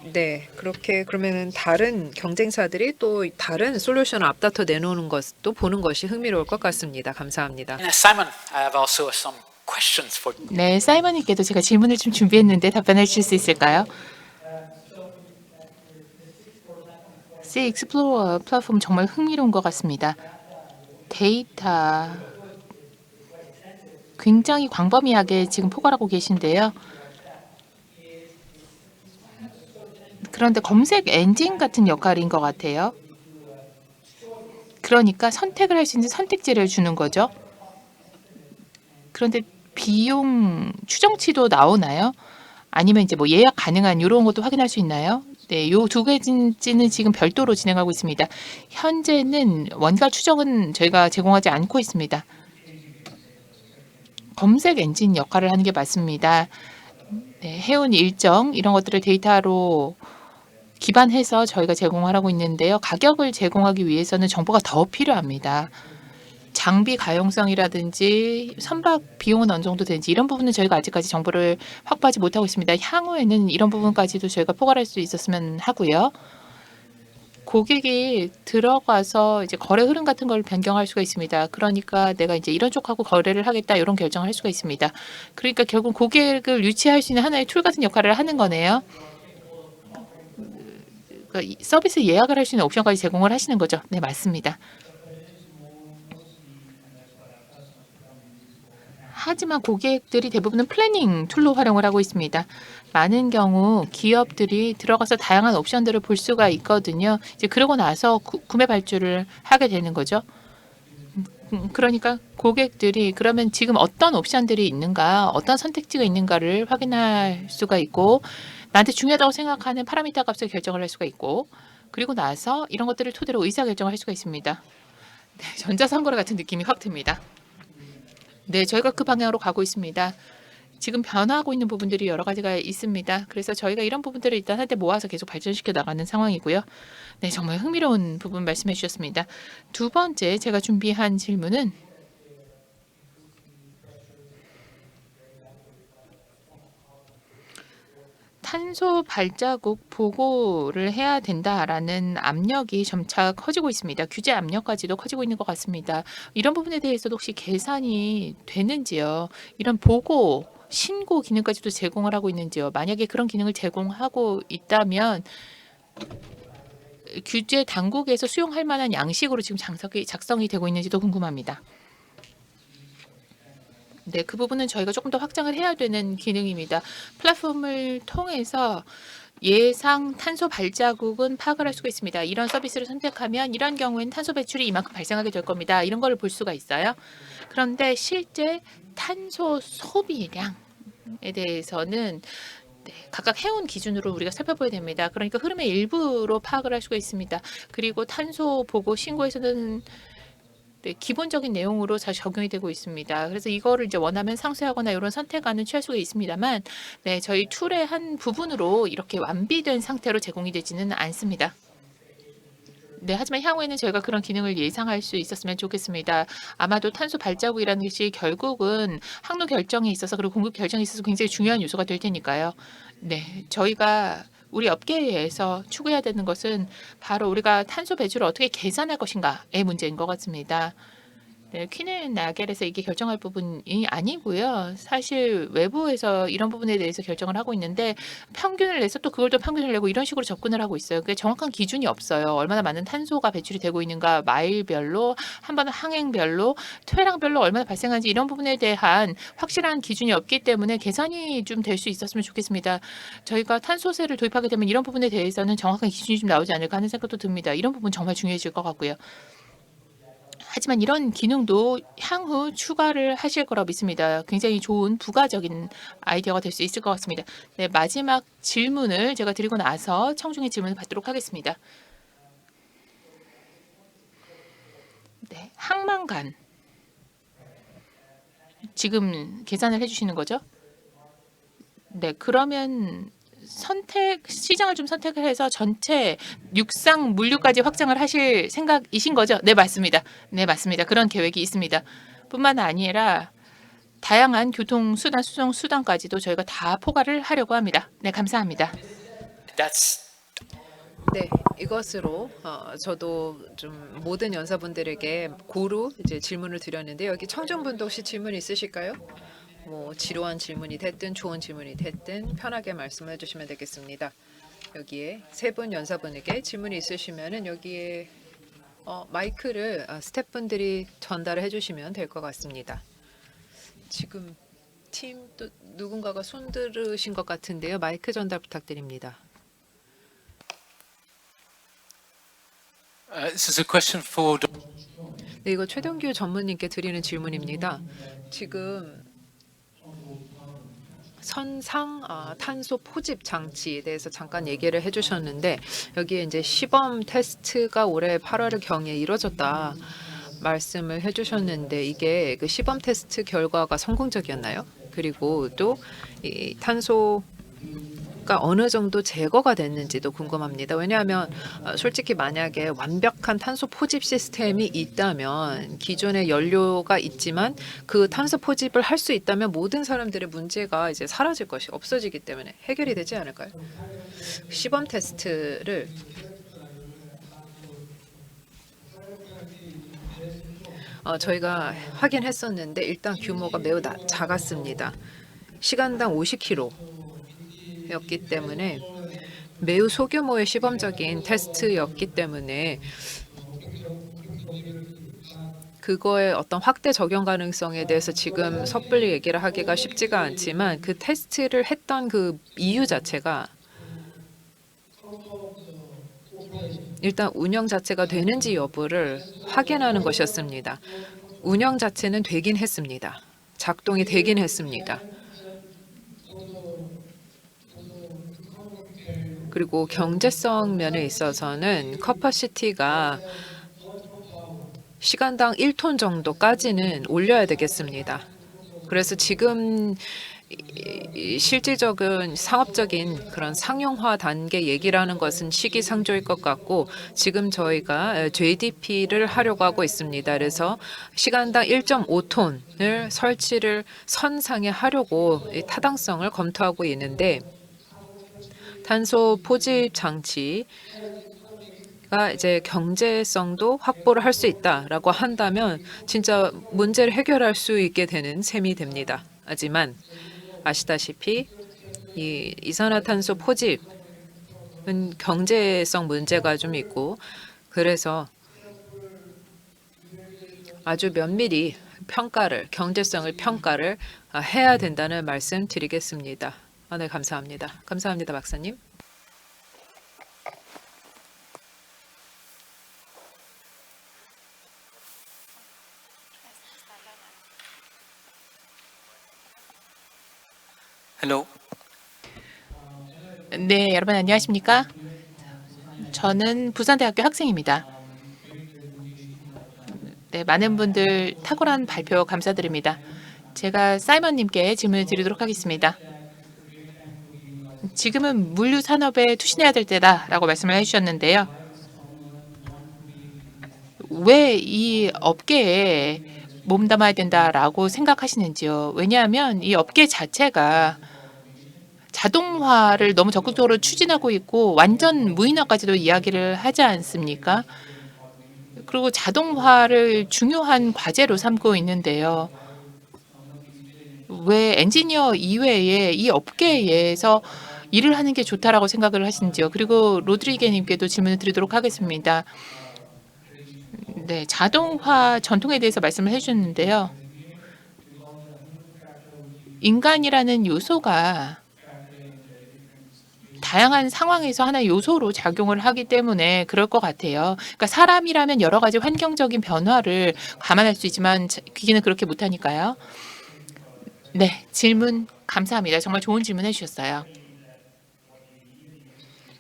네, 그렇게 그러면은 다른 경쟁사들이 또 다른 솔루션을 앞다퉈 내놓는 것도 보는 것이 흥미로울 것 같습니다. 감사합니다. And Simon, I have also some questions for you. 네, 사이먼님께도 제가 질문을 좀 준비했는데 답변해 주실 수 있을까요? C 익스플로러 플랫폼 정말 흥미로운 것 같습니다. 데이터 굉장히 광범위하게 지금 포괄하고 계신데요. 그런데 검색 엔진 같은 역할인 것 같아요. 그러니까 선택을 할 수 있는 선택지를 주는 거죠. 그런데 비용 추정치도 나오나요? 아니면 이제 뭐 예약 가능한 이런 것도 확인할 수 있나요? 네, 요 두 가지는 지금 별도로 진행하고 있습니다. 현재는 원가 추정은 저희가 제공하지 않고 있습니다. 검색 엔진 역할을 하는 게 맞습니다. 네, 해운 일정 이런 것들을 데이터로 기반해서 저희가 제공을 하고 있는데요. 가격을 제공하기 위해서는 정보가 더 필요합니다. 장비 가용성이라든지 선박 비용은 어느 정도 되는지 이런 부분은 저희가 아직까지 정보를 확보하지 못하고 있습니다. 향후에는 이런 부분까지도 저희가 포괄할 수 있었으면 하고요. 고객이 들어가서 이제 거래 흐름 같은 걸 변경할 수가 있습니다. 그러니까 내가 이제 이런 쪽하고 거래를 하겠다 이런 결정을 할 수가 있습니다. 그러니까 결국 고객을 유치할 수 있는 하나의 툴 같은 역할을 하는 거네요. 그러니까 이 서비스 예약을 할 수 있는 옵션까지 제공을 하시는 거죠. 네, 맞습니다. 하지만 고객들이 대부분은 플래닝 툴로 활용을 하고 있습니다. 많은 경우 기업들이 들어가서 다양한 옵션들을 볼 수가 있거든요. 이제 그러고 나서 구매 발주를 하게 되는 거죠. 그러니까 고객들이 그러면 지금 어떤 옵션들이 있는가, 어떤 선택지가 있는가를 확인할 수가 있고 나한테 중요하다고 생각하는 파라미터 값을 결정을 할 수가 있고 그리고 나서 이런 것들을 토대로 의사결정을 할 수가 있습니다. 네, 전자상거래 같은 느낌이 확 듭니다. 네, 저희가 그 방향으로 가고 있습니다. 지금 변화하고 있는 부분들이 여러 가지가 있습니다. 그래서 저희가 이런 부분들을 일단 한때 모아서 계속 발전시켜 나가는 상황이고요. 네, 정말 흥미로운 부분 말씀해 주셨습니다. 두 번째 제가 준비한 질문은 탄소 발자국 보고를 해야 된다라는 압력이 점차 커지고 있습니다. 규제 압력까지도 커지고 있는 것 같습니다. 이런 부분에 대해서도 혹시 계산이 되는지요? 이런 보고, 신고 기능까지도 제공을 하고 있는지요? 만약에 그런 기능을 제공하고 있다면 규제 당국에서 수용할 만한 양식으로 지금 작성이 되고 있는지도 궁금합니다. 네, 그 부분은 저희가 조금 더 확장을 해야 되는 기능입니다. 플랫폼을 통해서 예상 탄소 발자국은 파악을 할 수가 있습니다. 이런 서비스를 선택하면 이런 경우에는 탄소 배출이 이만큼 발생하게 될 겁니다. 이런 걸 볼 수가 있어요. 그런데 실제 탄소 소비량에 대해서는 네, 각각 해운 기준으로 우리가 살펴봐야 됩니다. 그러니까 흐름의 일부로 파악을 할 수가 있습니다. 그리고 탄소 보고 신고에서는 네, 기본적인 내용으로 잘 적용이 되고 있습니다. 그래서 이거를 이제 원하면 상쇄하거나 이런 선택안은 취할 수가 있습니다만, 네, 저희 툴의 한 부분으로 이렇게 완비된 상태로 제공이 되지는 않습니다. 네, 하지만 향후에는 저희가 그런 기능을 예상할 수 있었으면 좋겠습니다. 아마도 탄소 발자국이라는 것이 결국은 항로 결정에 있어서 그리고 공급 결정에 있어서 굉장히 중요한 요소가 될 테니까요. 네, 저희가 우리 업계에서 추구해야 되는 것은 바로 우리가 탄소 배출을 어떻게 계산할 것인가의 문제인 것 같습니다. 네, 퀸앤 나겔에서 이게 결정할 부분이 아니고요. 사실 외부에서 이런 부분에 대해서 결정을 하고 있는데 평균을 내서 또 그걸 또 평균을 내고 이런 식으로 접근을 하고 있어요. 그게 정확한 기준이 없어요. 얼마나 많은 탄소가 배출이 되고 있는가, 마일별로, 한 번 항행별로, 퇴랑별로 얼마나 발생하는지 이런 부분에 대한 확실한 기준이 없기 때문에 계산이 좀 될 수 있었으면 좋겠습니다. 저희가 탄소세를 도입하게 되면 이런 부분에 대해서는 정확한 기준이 좀 나오지 않을까 하는 생각도 듭니다. 이런 부분 정말 중요해질 것 같고요. 하지만 이런 기능도 향후 추가를 하실 거라고 믿습니다. 굉장히 좋은 부가적인 아이디어가 될 수 있을 것 같습니다. 네, 마지막 질문을 제가 드리고 나서 청중의 질문을 받도록 하겠습니다. 네, 항만간 지금 계산을 해주시는 거죠? 네, 그러면 시장을 좀 선택을 해서 전체 육상 물류까지 확장을 하실 생각이신 거죠? 네, 맞습니다. 네, 맞습니다. 그런 계획이 있습니다. 뿐만 아니라 다양한 교통수단, 수송수단까지도 저희가 다 포괄을 하려고 합니다. 네, 감사합니다. that's 네, 이것으로 저도 좀 모든 연사분들에게 고루 이제 질문을 드렸는데 여기 청중분도 혹시 질문 있으실까요? 뭐 지루한 질문이 됐든 좋은 질문이 됐든 편하게 말씀해 주시면 되겠습니다. 여기에 세 분 연사분에게 질문이 있으시면은 여기에 마이크를 스태프분들이 전달해 주시면 될 것 같습니다. 지금 팀 또 누군가가 손 들으신 것 같은데요. 마이크 전달 부탁드립니다. This is a question for 네, 이거 최동규 전무님께 드리는 질문입니다. 지금 선상 탄소 포집 장치에 대해서 잠깐 얘기를 해주셨는데 여기에 이제 시범 테스트가 올해 8월 경에 이루어졌다 말씀을 해주셨는데 이게 그 시범 테스트 결과가 성공적이었나요? 그리고 또 이 탄소가 어느 정도 제거가 됐는지도 궁금합니다. 왜냐하면 솔직히 만약에 완벽한 탄소 포집 시스템이 있다면 기존의 연료가 있지만 그 탄소 포집을 할 수 있다면 모든 사람들의 문제가 이제 사라질 것이 없어지기 때문에 해결이 되지 않을까요? 시범 테스트를 저희가 확인했었는데 일단 규모가 매우 작았습니다. 시간당 50km였기 때문에 매우 소규모의 시범적인 테스트였기 때문에 그거의 어떤 확대 적용 가능성에 대해서 지금 섣불리 얘기를 하기가 쉽지가 않지만 그 테스트를 했던 그 이유 자체가 일단 운영 자체가 되는지 여부를 확인하는 것이었습니다. 운영 자체는 되긴 했습니다. 작동이 되긴 했습니다. 그리고 경제성 면에 있어서는 커퍼시티가 시간당 1톤 정도까지는 올려야 되겠습니다. 그래서 지금 실질적인 상업적인 그런 상용화 단계 얘기를 하는 것은 시기상조일 것 같고 지금 저희가 JDP를 하려고 하고 있습니다. 그래서 시간당 1.5톤을 설치를 선상에 하려고 타당성을 검토하고 있는데 탄소 포집 장치가 이제 경제성도 확보를 할 수 있다라고 한다면 진짜 문제를 해결할 수 있게 되는 셈이 됩니다. 하지만 아시다시피 이 이산화탄소 포집은 경제성 문제가 좀 있고 그래서 아주 면밀히 경제성을 평가를 해야 된다는 말씀 드리겠습니다. 네, 감사합니다. 감사합니다, 박사님. hello. 네, 여러분 안녕하십니까? 저는 부산대학교 학생입니다. 네, 많은 분들 탁월한 발표 감사드립니다. 제가 사이먼님께 질문을 드리도록 하겠습니다. 지금은 물류 산업에 투신해야 될 때다라고 말씀을 해주셨는데요. 왜 이 업계에 몸담아야 된다라고 생각하시는지요? 왜냐하면 이 업계 자체가 자동화를 너무 적극적으로 추진하고 있고 완전 무인화까지도 이야기를 하지 않습니까? 그리고 자동화를 중요한 과제로 삼고 있는데요. 왜 엔지니어 이외에 이 업계에서 일을 하는 게 좋다라고 생각을 하시는지요? 그리고 로드리게님께도 질문을 드리도록 하겠습니다. 네, 자동화 전통에 대해서 말씀을 해주셨는데요. 인간이라는 요소가 다양한 상황에서 하나의 요소로 작용을 하기 때문에 그럴 것 같아요. 그러니까 사람이라면 여러 가지 환경적인 변화를 감안할 수 있지만 기계는 그렇게 못하니까요. 네, 질문 감사합니다. 정말 좋은 질문 해주셨어요.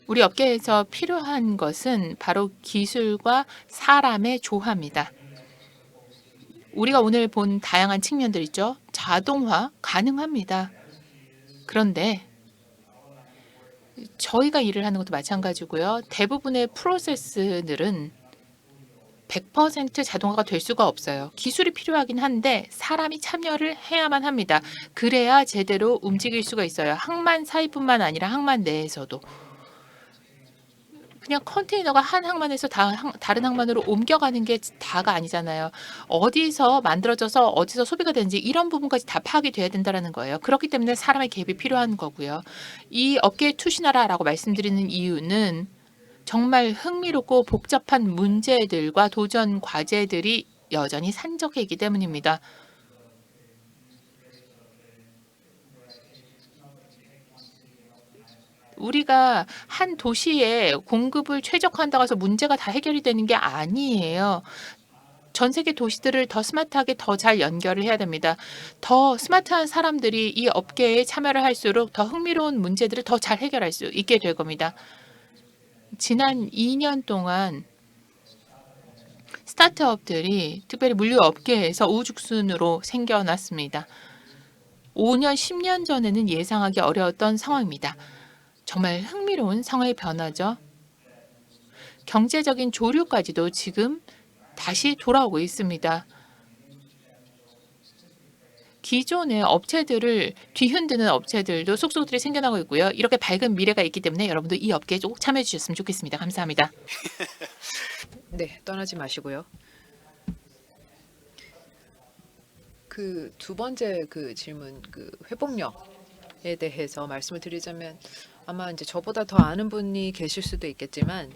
우리 업계에서 필요한 것은 바로 기술과 사람의 조화입니다. 우리가 오늘 본 다양한 측면들 있죠. 자동화 가능합니다. 그런데 저희가 일을 하는 것도 마찬가지고요. 대부분의 프로세스들은 100% 자동화가 될 수가 없어요. 기술이 필요하긴 한데 사람이 참여를 해야만 합니다. 그래야 제대로 움직일 수가 있어요. 항만 사이뿐만 아니라 항만 내에서도. 그냥 컨테이너가 한 항만에서 다른 항만으로 옮겨가는 게 다가 아니잖아요. 어디서 만들어져서 어디서 소비가 되는지 이런 부분까지 다 파악이 돼야 된다는 거예요. 그렇기 때문에 사람의 개입이 필요한 거고요. 이 업계에 투신하라라고 말씀드리는 이유는 정말 흥미롭고 복잡한 문제들과 도전 과제들이 여전히 산적해 있기 때문입니다. 우리가 한 도시에 공급을 최적화한다고 해서 문제가 다 해결이 되는 게 아니에요. 전 세계 도시들을 더 스마트하게 더 잘 연결을 해야 됩니다. 더 스마트한 사람들이 이 업계에 참여를 할수록 더 흥미로운 문제들을 더 잘 해결할 수 있게 될 겁니다. 지난 2년 동안 스타트업들이 특별히 물류업계에서 우후죽순으로 생겨났습니다. 5년, 10년 전에는 예상하기 어려웠던 상황입니다. 정말 흥미로운 상황의 변화죠. 경제적인 조류까지도 지금 다시 돌아오고 있습니다. 기존의 업체들을 뒤흔드는 업체들도 속속들이 생겨나고 있고요. 이렇게 밝은 미래가 있기 때문에 여러분도 이 업계에 꼭 참여해 주셨으면 좋겠습니다. 감사합니다. 네, 떠나지 마시고요. 그 두 번째 그 질문, 그 회복력에 대해서 말씀을 드리자면 아마 이제 저보다 더 아는 분이 계실 수도 있겠지만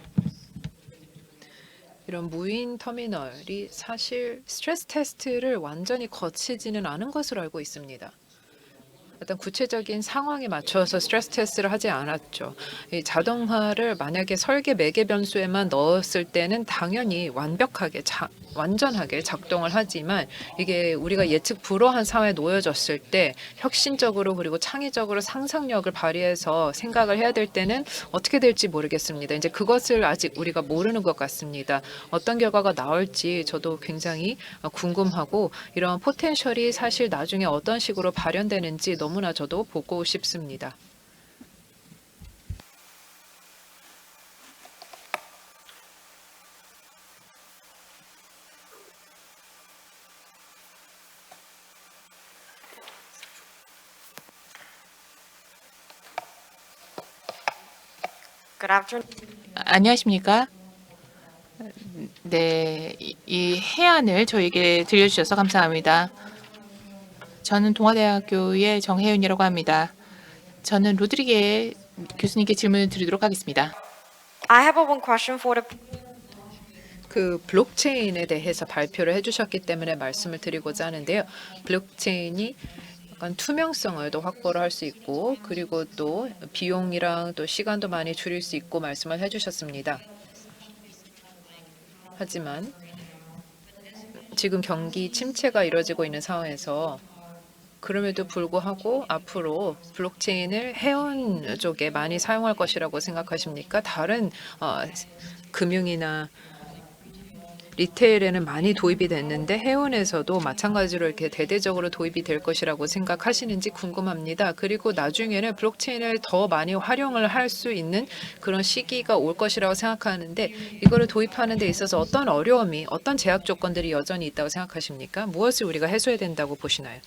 이런 무인 터미널이 사실 스트레스 테스트를 완전히 거치지는 않은 것으로 알고 있습니다. 어떤 구체적인 상황에 맞춰서 스트레스 테스트를 하지 않았죠. 이 자동화를 만약에 설계 매개 변수에만 넣었을 때는 당연히 완전하게 작동을 하지만 이게 우리가 예측 불허한 상황에 놓여졌을 때 혁신적으로 그리고 창의적으로 상상력을 발휘해서 생각을 해야 될 때는 어떻게 될지 모르겠습니다. 이제 그것을 아직 우리가 모르는 것 같습니다. 어떤 결과가 나올지 저도 굉장히 궁금하고 이런 포텐셜이 사실 나중에 어떤 식으로 발현되는지 너무나 저도 보고 싶습니다. 안녕하십니까? 네, 이 해안을 저에게 들려주셔서 감사합니다. 저는 동아대학교의 정혜윤이라고 합니다. 저는 로드리게 교수님께 질문을 드리도록 하겠습니다. I have one question for the 그 블록체인에 대해서 발표를 해주셨기 때문에 말씀을 드리고자 하는데요. 블록체인이 약간 투명성을 더 확보를 할 수 있고 그리고 또 비용이랑 또 시간도 많이 줄일 수 있고 말씀을 해주셨습니다. 하지만 지금 경기 침체가 이루어지고 있는 상황에서 그럼에도 불구하고 앞으로 블록체인을 해운 쪽에 많이 사용할 것이라고 생각하십니까? 다른 금융이나 리테일에는 많이 도입이 됐는데 해운에서도 마찬가지로 이렇게 대대적으로 도입이 될 것이라고 생각하시는지 궁금합니다. 그리고 나중에는 블록체인을 더 많이 활용을 할 수 있는 그런 시기가 올 것이라고 생각하는데 이거를 도입하는 데 있어서 어떤 어려움이, 어떤 제약 조건들이 여전히 있다고 생각하십니까? 무엇을 우리가 해소해야 된다고 보시나요?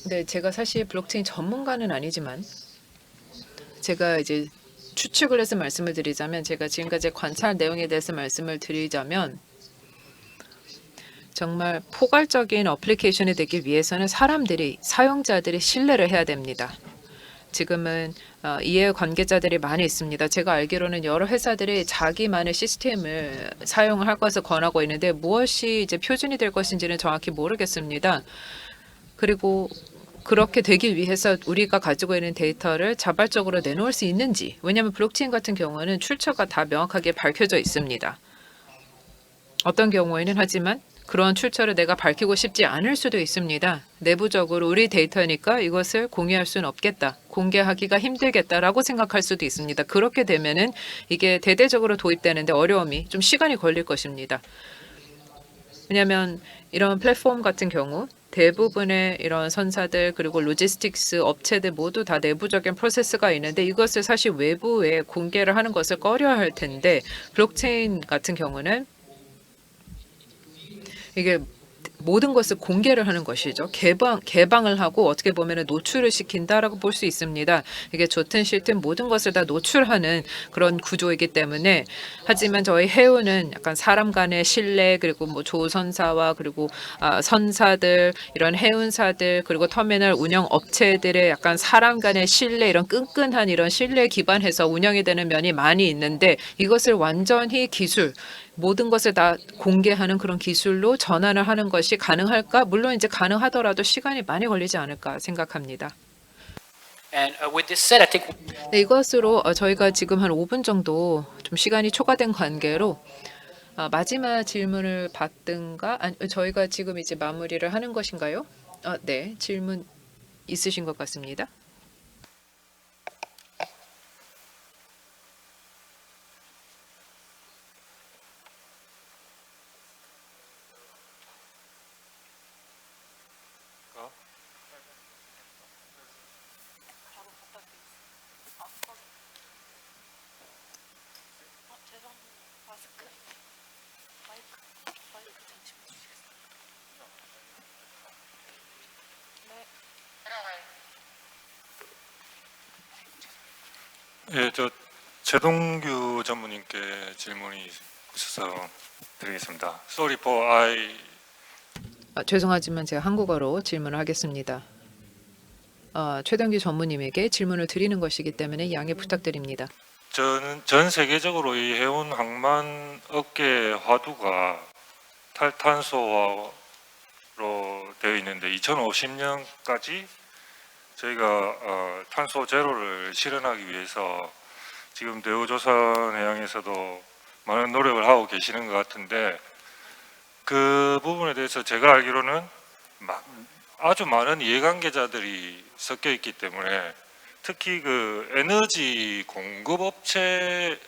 네, 제가 사실 블록체인 전문가는 아니지만 제가 이제 추측을 해서 말씀을 드리자면 제가 지금까지 관찰 내용에 대해서 말씀을 드리자면 정말 포괄적인 어플리케이션이 되기 위해서는 사용자들이 신뢰를 해야 됩니다. 지금은 이해 관계자들이 많이 있습니다. 제가 알기로는 여러 회사들이 자기만의 시스템을 사용을 할 것을 권하고 있는데 무엇이 이제 표준이 될 것인지는 정확히 모르겠습니다. 그리고 그렇게 되기 위해서 우리가 가지고 있는 데이터를 자발적으로 내놓을 수 있는지, 왜냐하면 블록체인 같은 경우는 출처가 다 명확하게 밝혀져 있습니다. 어떤 경우에는 하지만 그런 출처를 내가 밝히고 싶지 않을 수도 있습니다. 내부적으로 우리 데이터니까 이것을 공유할 수는 없겠다, 공개하기가 힘들겠다라고 생각할 수도 있습니다. 그렇게 되면은 이게 대대적으로 도입되는데 어려움이 좀 시간이 걸릴 것입니다. 왜냐하면 이런 플랫폼 같은 경우 대부분의 이런 선사들 그리고 로지스틱스 업체들 모두 다 내부적인 프로세스가 있는데 이것을 사실 외부에 공개를 하는 것을 꺼려할 텐데 블록체인 같은 경우는 이게 모든 것을 공개를 하는 것이죠. 개방을 하고 어떻게 보면 노출을 시킨다라고 볼 수 있습니다. 이게 좋든 싫든 모든 것을 다 노출하는 그런 구조이기 때문에 하지만 저희 해운은 약간 사람 간의 신뢰 그리고 뭐 조선사와 그리고 선사들 이런 해운사들 그리고 터미널 운영 업체들의 약간 사람 간의 신뢰 이런 끈끈한 이런 신뢰에 기반해서 운영이 되는 면이 많이 있는데 이것을 완전히 기술 모든 것을 다 공개하는 그런 기술로 전환을 하는 것이 가능할까? 물론 이제 가능하더라도 시간이 많이 걸리지 않을까 생각합니다. And with this said, I think 네, 이것으로 저희가 지금 한 5분 정도 좀 시간이 초과된 관계로 마지막 질문을 받든가 아니, 저희가 지금 이제 마무리를 하는 것인가요? 네, 질문 있으신 것 같습니다. 예, 저 최동규 전무님께 질문이 있어서 드리겠습니다. Sorry for I 죄송하지만 제가 한국어로 질문을 하겠습니다. 최동규 전무님에게 질문을 드리는 것이기 때문에 양해 부탁드립니다. 저는 전 세계적으로 이 해운 항만 업계 화두가 탈탄소화로 되어 있는데 2050년까지 저희가 탄소 제로를 실현하기 위해서 지금 대우조선해양에서도 많은 노력을 하고 계시는 것 같은데 그 부분에 대해서 제가 알기로는 아주 많은 이해관계자들이 섞여 있기 때문에 특히 그 에너지 공급 업체의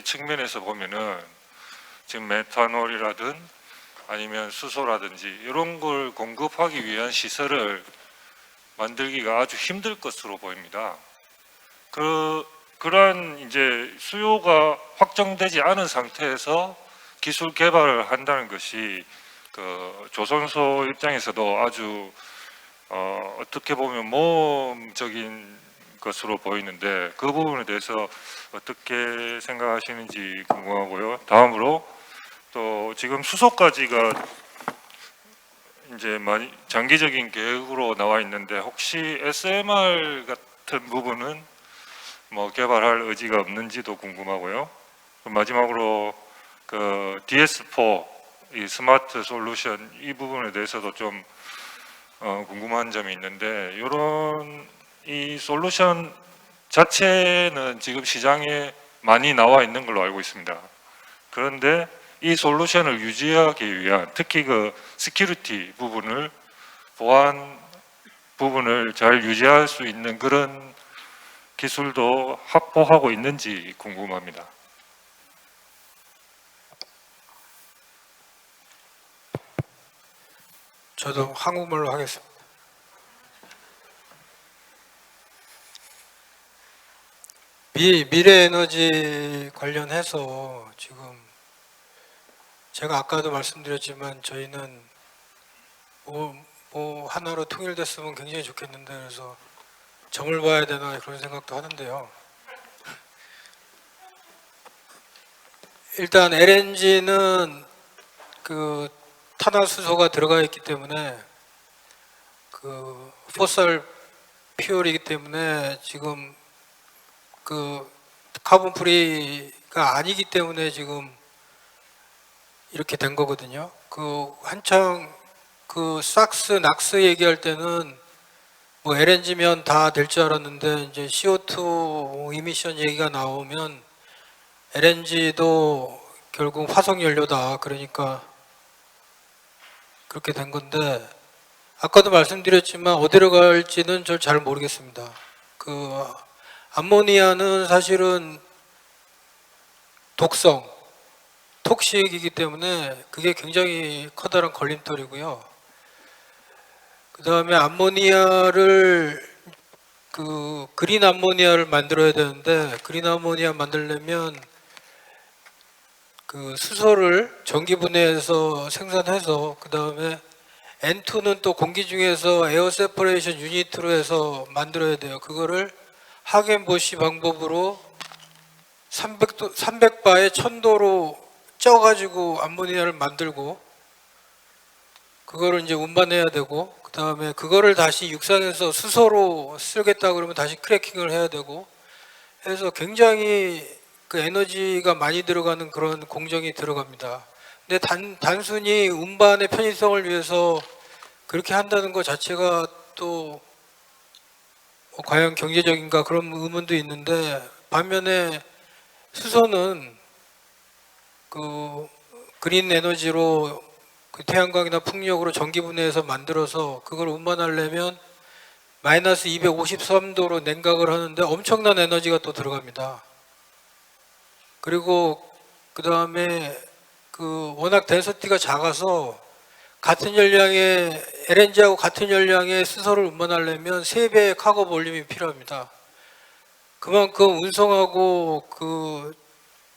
측면에서 보면은 지금 메탄올이라든 아니면 수소라든지 이런 걸 공급하기 위한 시설을 만들기가 아주 힘들 것으로 보입니다. 그러한 이제 수요가 확정되지 않은 상태에서 기술 개발을 한다는 것이 그 조선소 입장에서도 아주 어떻게 보면 모험적인 것으로 보이는데 그 부분에 대해서 어떻게 생각하시는지 궁금하고요. 다음으로 또 지금 수소까지가 이제 많이 장기적인 계획으로 나와 있는데 혹시 SMR 같은 부분은 뭐 개발할 의지가 없는지도 궁금하고요. 마지막으로 그 DS4 이 스마트 솔루션 이 부분에 대해서도 좀 궁금한 점이 있는데 이런 이 솔루션 자체는 지금 시장에 많이 나와 있는 걸로 알고 있습니다. 그런데 이 솔루션을 유지하기 위한 특히 그 시큐리티 부분을 보안 부분을 잘 유지할 수 있는 그런 기술도 확보하고 있는지 궁금합니다. 저도 한국말로 하겠습니다. 미래 에너지 관련해서 지금 제가 아까도 말씀드렸지만 저희는 뭐 하나로 통일됐으면 굉장히 좋겠는데 그래서 점을 봐야 되나 그런 생각도 하는데요. 일단 LNG는 그 탄화수소가 들어가 있기 때문에 그 포설 퓨얼이기 때문에 지금 그 카본 프리가 아니기 때문에 지금 이렇게 된 거거든요. 그 한창 그 삭스 낙스 얘기할 때는 뭐 LNG면 다 될 줄 알았는데 이제 CO2 이미션 얘기가 나오면 LNG도 결국 화석 연료다. 그러니까 그렇게 된 건데 아까도 말씀드렸지만 어디로 갈지는 저 잘 모르겠습니다. 그 암모니아는 사실은 독성, 톡식이기 때문에 그게 굉장히 커다란 걸림돌이고요. 그 다음에 암모니아를 그 그린 암모니아를 만들어야 되는데 그린 암모니아 만들려면 그 수소를 전기 분해해서 생산해서 그 다음에 N2는 또 공기 중에서 에어 세퍼레이션 유닛으로 해서 만들어야 돼요. 그거를 하겐보시 방법으로 300바에 1000도로 쪄가지고 암모니아를 만들고 그거를 이제 운반해야 되고 그 다음에 그거를 다시 육상에서 수소로 쓰겠다 그러면 다시 크래킹을 해야 되고 해서 굉장히 그 에너지가 많이 들어가는 그런 공정이 들어갑니다. 근데 단순히 운반의 편의성을 위해서 그렇게 한다는 것 자체가 또 과연 경제적인가 그런 의문도 있는데 반면에 수소는 그 그린 에너지로 그 태양광이나 풍력으로 전기 분해해서 만들어서 그걸 운반하려면 마이너스 253도로 냉각을 하는데 엄청난 에너지가 또 들어갑니다. 그리고 그 다음에 그 워낙 덴서티가 작아서 같은 열량의 LNG하고 같은 열량의 수소를 운반하려면 3배의 카고 볼륨이 필요합니다. 그만큼 운송하고 그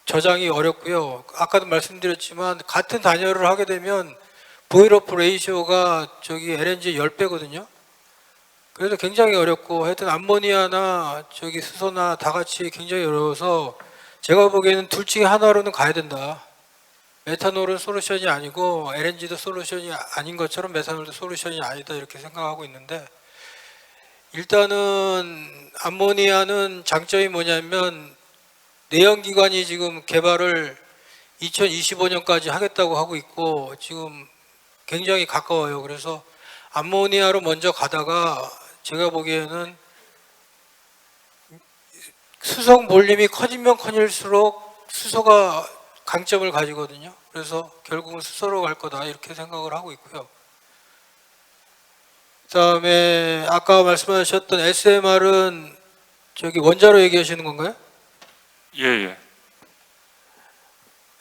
저장이 어렵고요. 아까도 말씀드렸지만 같은 단열을 하게 되면 보일오프 레이시오가 저기 LNG 10배거든요. 그래서 굉장히 어렵고 하여튼 암모니아나 저기 수소나 다 같이 굉장히 어려워서 제가 보기에는 둘 중에 하나로는 가야 된다. 메탄올은 솔루션이 아니고 LNG도 솔루션이 아닌 것처럼 메탄올도 솔루션이 아니다 이렇게 생각하고 있는데 일단은 암모니아는 장점이 뭐냐면 내연기관이 지금 개발을 2025년까지 하겠다고 하고 있고 지금 굉장히 가까워요. 그래서 암모니아로 먼저 가다가 제가 보기에는 수송 볼륨이 커지면 커질수록 수소가 강점을 가지거든요. 그래서 결국은 수소로 갈 거다 이렇게 생각을 하고 있고요. 그다음에 아까 말씀하셨던 SMR은 저기 원자로 얘기하시는 건가요? 예.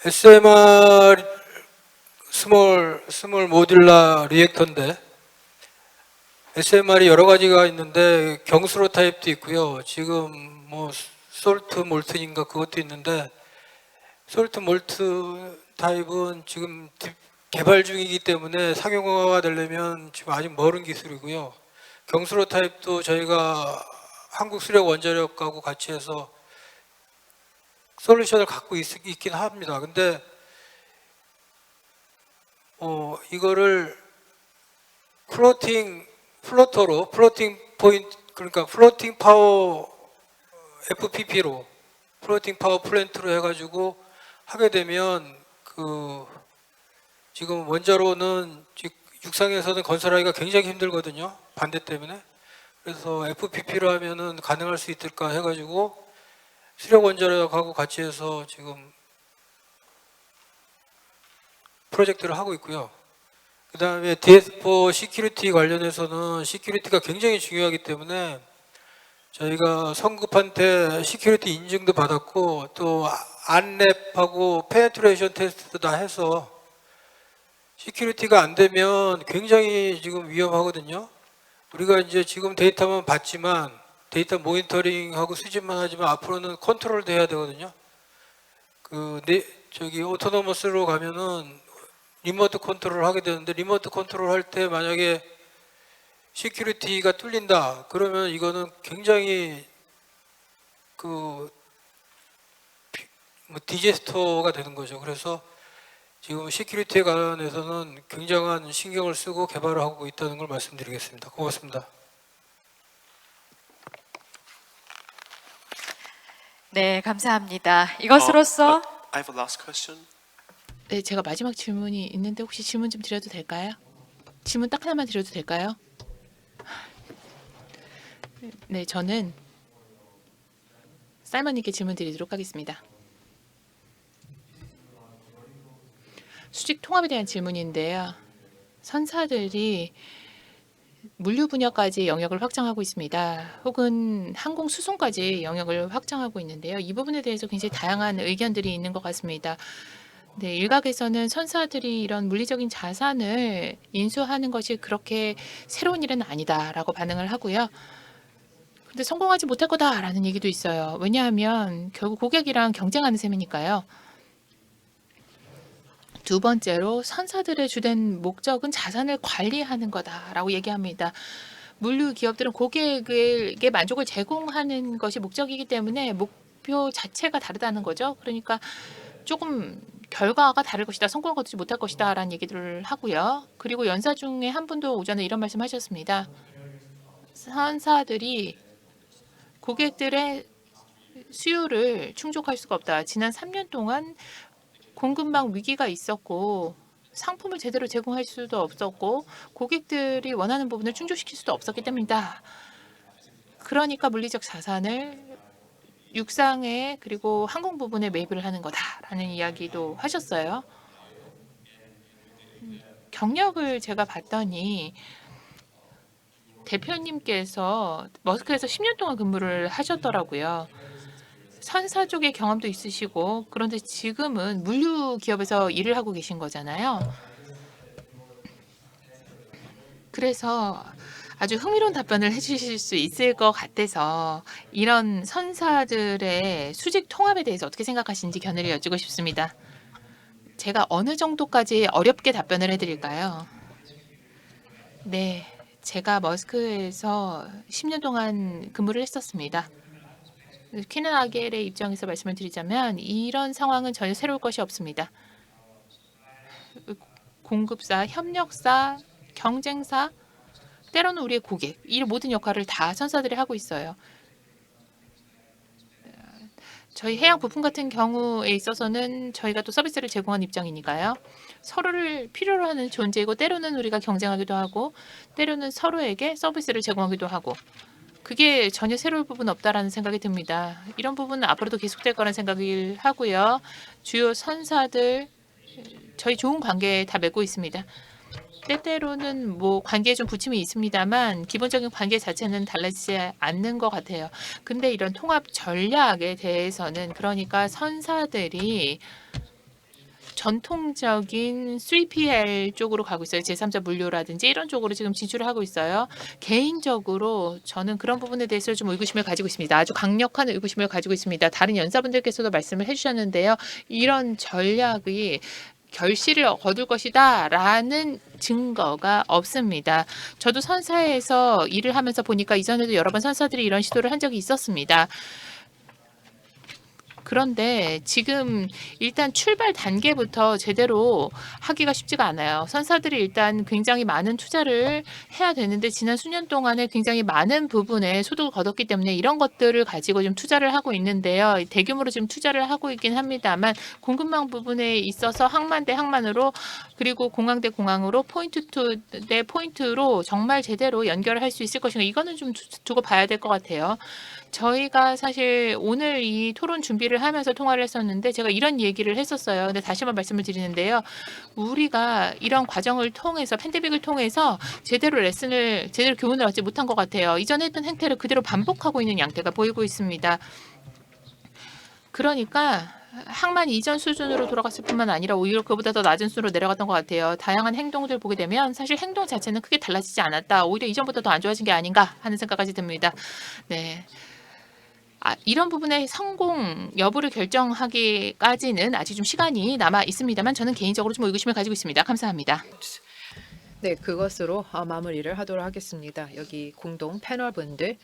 SMR 스몰 모듈라 리액터인데 SMR이 여러 가지가 있는데 경수로 타입도 있고요. 지금 뭐 솔트 몰튼인가 그것도 있는데 솔트 몰트 타입은 지금 개발 중이기 때문에 상용화가 되려면 지금 아직 멀은 기술이고요. 경수로 타입도 저희가 한국수력원자력하고 같이 해서 솔루션을 갖고 있긴 합니다. 근데 이거를 플로팅 포인트 그러니까 플로팅 파워 FPP로 플로팅 파워 플랜트로 해가지고 하게 되면 그 지금 원자로는 육상에서는 건설하기가 굉장히 힘들거든요. 반대 때문에. 그래서 FPP로 하면은 가능할 수 있을까 해가지고 수력원자력하고 같이 해서 지금 프로젝트를 하고 있고요. 그 다음에 DS4 시큐리티 관련해서는 시큐리티가 굉장히 중요하기 때문에 저희가 성급한테 시큐리티 인증도 받았고 또 안랩하고 페네트레이션 테스트도 다 해서 시큐리티가 안 되면 굉장히 지금 위험하거든요. 우리가 이제 지금 데이터만 봤지만 데이터 모니터링하고 수집만 하지만 앞으로는 컨트롤도 해야 되거든요. 저기 오토노머스로 가면은 리모트 컨트롤 하게 되는데 리모트 컨트롤 할 때 만약에 시큐리티가 뚫린다 그러면 이거는 굉장히 디제스터가 되는 거죠. 그래서 지금 시큐리티에 관해서는 굉장한 신경을 쓰고 개발을 하고 있다는 걸 말씀드리겠습니다. 고맙습니다. 네, 감사합니다. 이것으로써 I have a last question. 네, 제가 마지막 질문이 있는데 혹시 질문 좀 드려도 될까요? 질문 딱 하나만 드려도 될까요? 네, 저는 사이먼님께 질문 드리도록 하겠습니다. 수직 통합에 대한 질문인데요. 선사들이 물류 분야까지 영역을 확장하고 있습니다. 혹은 항공 수송까지 영역을 확장하고 있는데요. 이 부분에 대해서 굉장히 다양한 의견들이 있는 것 같습니다. 네, 일각에서는 선사들이 이런 물리적인 자산을 인수하는 것이 그렇게 새로운 일은 아니다라고 반응을 하고요. 근데 성공하지 못할 거다라는 얘기도 있어요. 왜냐하면 결국 고객이랑 경쟁하는 셈이니까요. 두 번째로 선사들의 주된 목적은 자산을 관리하는 거다라고 얘기합니다. 물류 기업들은 고객에게 만족을 제공하는 것이 목적이기 때문에 목표 자체가 다르다는 거죠. 그러니까 조금 결과가 다를 것이다, 성공을 거두지 못할 것이다라는 얘기들을 하고요. 그리고 연사 중에 한 분도 오전에 이런 말씀하셨습니다. 선사들이 고객들의 수요를 충족할 수가 없다. 지난 3년 동안 공급망 위기가 있었고 상품을 제대로 제공할 수도 없었고 고객들이 원하는 부분을 충족시킬 수도 없었기 때문이다. 그러니까 물리적 자산을 육상에 그리고 항공 부분에 매입을 하는 거다라는 이야기도 하셨어요. 경력을 제가 봤더니 대표님께서 머스크에서 10년 동안 근무를 하셨더라고요. 선사 쪽의 경험도 있으시고 그런데 지금은 물류 기업에서 일을 하고 계신 거잖아요. 그래서 아주 흥미로운 답변을 해주실 수 있을 것 같아서 이런 선사들의 수직 통합에 대해서 어떻게 생각하시는지 견해를 여쭈고 싶습니다. 제가 어느 정도까지 어렵게 답변을 해드릴까요? 네, 제가 머스크에서 10년 동안 근무를 했었습니다. 퀴넨 아겔의 입장에서 말씀을 드리자면 이런 상황은 전혀 새로울 것이 없습니다. 공급사, 협력사, 경쟁사, 때로는 우리의 고객, 이 모든 역할을 다 선사들이 하고 있어요. 저희 해양 부품 같은 경우에 있어서는 저희가 또 서비스를 제공하는 입장이니까요. 서로를 필요로 하는 존재이고 때로는 우리가 경쟁하기도 하고 때로는 서로에게 서비스를 제공하기도 하고 그게 전혀 새로울 부분 없다라는 생각이 듭니다. 이런 부분은 앞으로도 계속될 거라는 생각을 하고요. 주요 선사들 저희 좋은 관계 다 맺고 있습니다. 때때로는 뭐 관계에 좀 부침이 있습니다만 기본적인 관계 자체는 달라지지 않는 것 같아요. 근데 이런 통합 전략에 대해서는 그러니까 선사들이 전통적인 3PL 쪽으로 가고 있어요. 제3자 물류라든지 이런 쪽으로 지금 진출을 하고 있어요. 개인적으로 저는 그런 부분에 대해서 좀 의구심을 가지고 있습니다. 아주 강력한 의구심을 가지고 있습니다. 다른 연사분들께서도 말씀을 해주셨는데요. 이런 전략이 결실을 거둘 것이다 라는 증거가 없습니다. 저도 선사에서 일을 하면서 보니까 이전에도 여러 번 선사들이 이런 시도를 한 적이 있었습니다. 그런데 지금 일단 출발 단계부터 제대로 하기가 쉽지가 않아요. 선사들이 일단 굉장히 많은 투자를 해야 되는데 지난 수년 동안에 굉장히 많은 부분에 소득을 거뒀기 때문에 이런 것들을 가지고 좀 투자를 하고 있는데요. 대규모로 지금 투자를 하고 있긴 합니다만 공급망 부분에 있어서 항만 대 항만으로 그리고 공항 대 공항으로 포인트 대 포인트로 정말 제대로 연결을 할 수 있을 것인가 이거는 좀 두고 봐야 될 것 같아요. 저희가 사실 오늘 이 토론 준비를 하면서 통화를 했었는데 제가 이런 얘기를 했었어요. 근데 다시 한번 말씀을 드리는데요. 우리가 이런 과정을 통해서 팬데믹을 통해서 제대로 교훈을 얻지 못한 것 같아요. 이전에 했던 행태를 그대로 반복하고 있는 양태가 보이고 있습니다. 그러니까 항만 이전 수준으로 돌아갔을 뿐만 아니라 오히려 그보다 더 낮은 수준으로 내려갔던 것 같아요. 다양한 행동들 보게 되면 사실 행동 자체는 크게 달라지지 않았다. 오히려 이전보다 더 안 좋아진 게 아닌가 하는 생각까지 듭니다. 네. 이런 부분의 성공 여부를 결정하기까지는 아직 좀 시간이 남아 있습니다만 저는 개인적으로 좀 의구심을 가지고 있습니다. 감사합니다. 네, 그것으로 마무리를 하도록 하겠습니다. 여기 공동 패널분들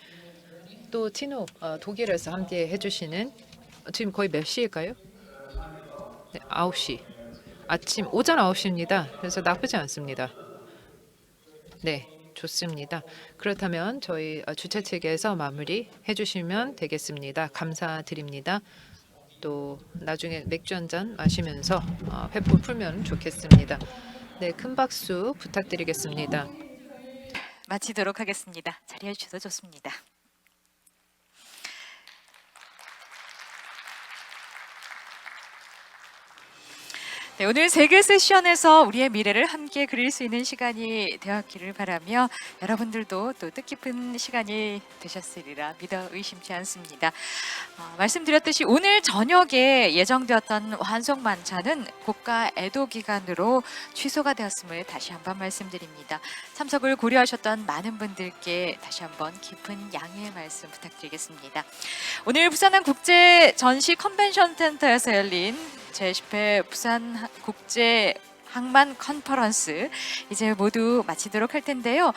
또 티노 독일에서 함께 해주시는 지금 거의 몇 시일까요? 네, 9시. 오전 9시입니다. 그래서 나쁘지 않습니다. 네, 좋습니다. 그렇다면 저희 주최 측에서 마무리 해주시면 되겠습니다. 감사드립니다. 또 나중에 맥주 한잔 마시면서 회포 풀면 좋겠습니다. 네, 큰 박수 부탁드리겠습니다. 마치도록 하겠습니다. 자리해 주셔서 좋습니다. 네, 오늘 세 개 세션에서 우리의 미래를 함께 그릴 수 있는 시간이 되었기를 바라며 여러분들도 또 뜻깊은 시간이 되셨으리라 믿어 의심치 않습니다. 말씀드렸듯이 오늘 저녁에 예정되었던 환송 만찬은 국가 애도 기간으로 취소가 되었음을 다시 한번 말씀드립니다. 참석을 고려하셨던 많은 분들께 다시 한번 깊은 양해의 말씀 부탁드리겠습니다. 오늘 부산항 국제 전시 컨벤션 센터에서 열린 제10회 부산 국제 항만 컨퍼런스 이제 모두 마치도록 할 텐데요.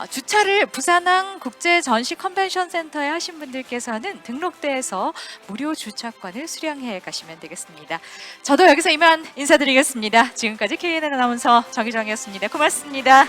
주차를 부산항 국제 전시 컨벤션 센터에 하신 분들께서는 등록대에서 무료 주차권을 수령해 가시면 되겠습니다. 저도 여기서 이만 인사드리겠습니다. 지금까지 KNN 아나운서 정희정이었습니다. 고맙습니다.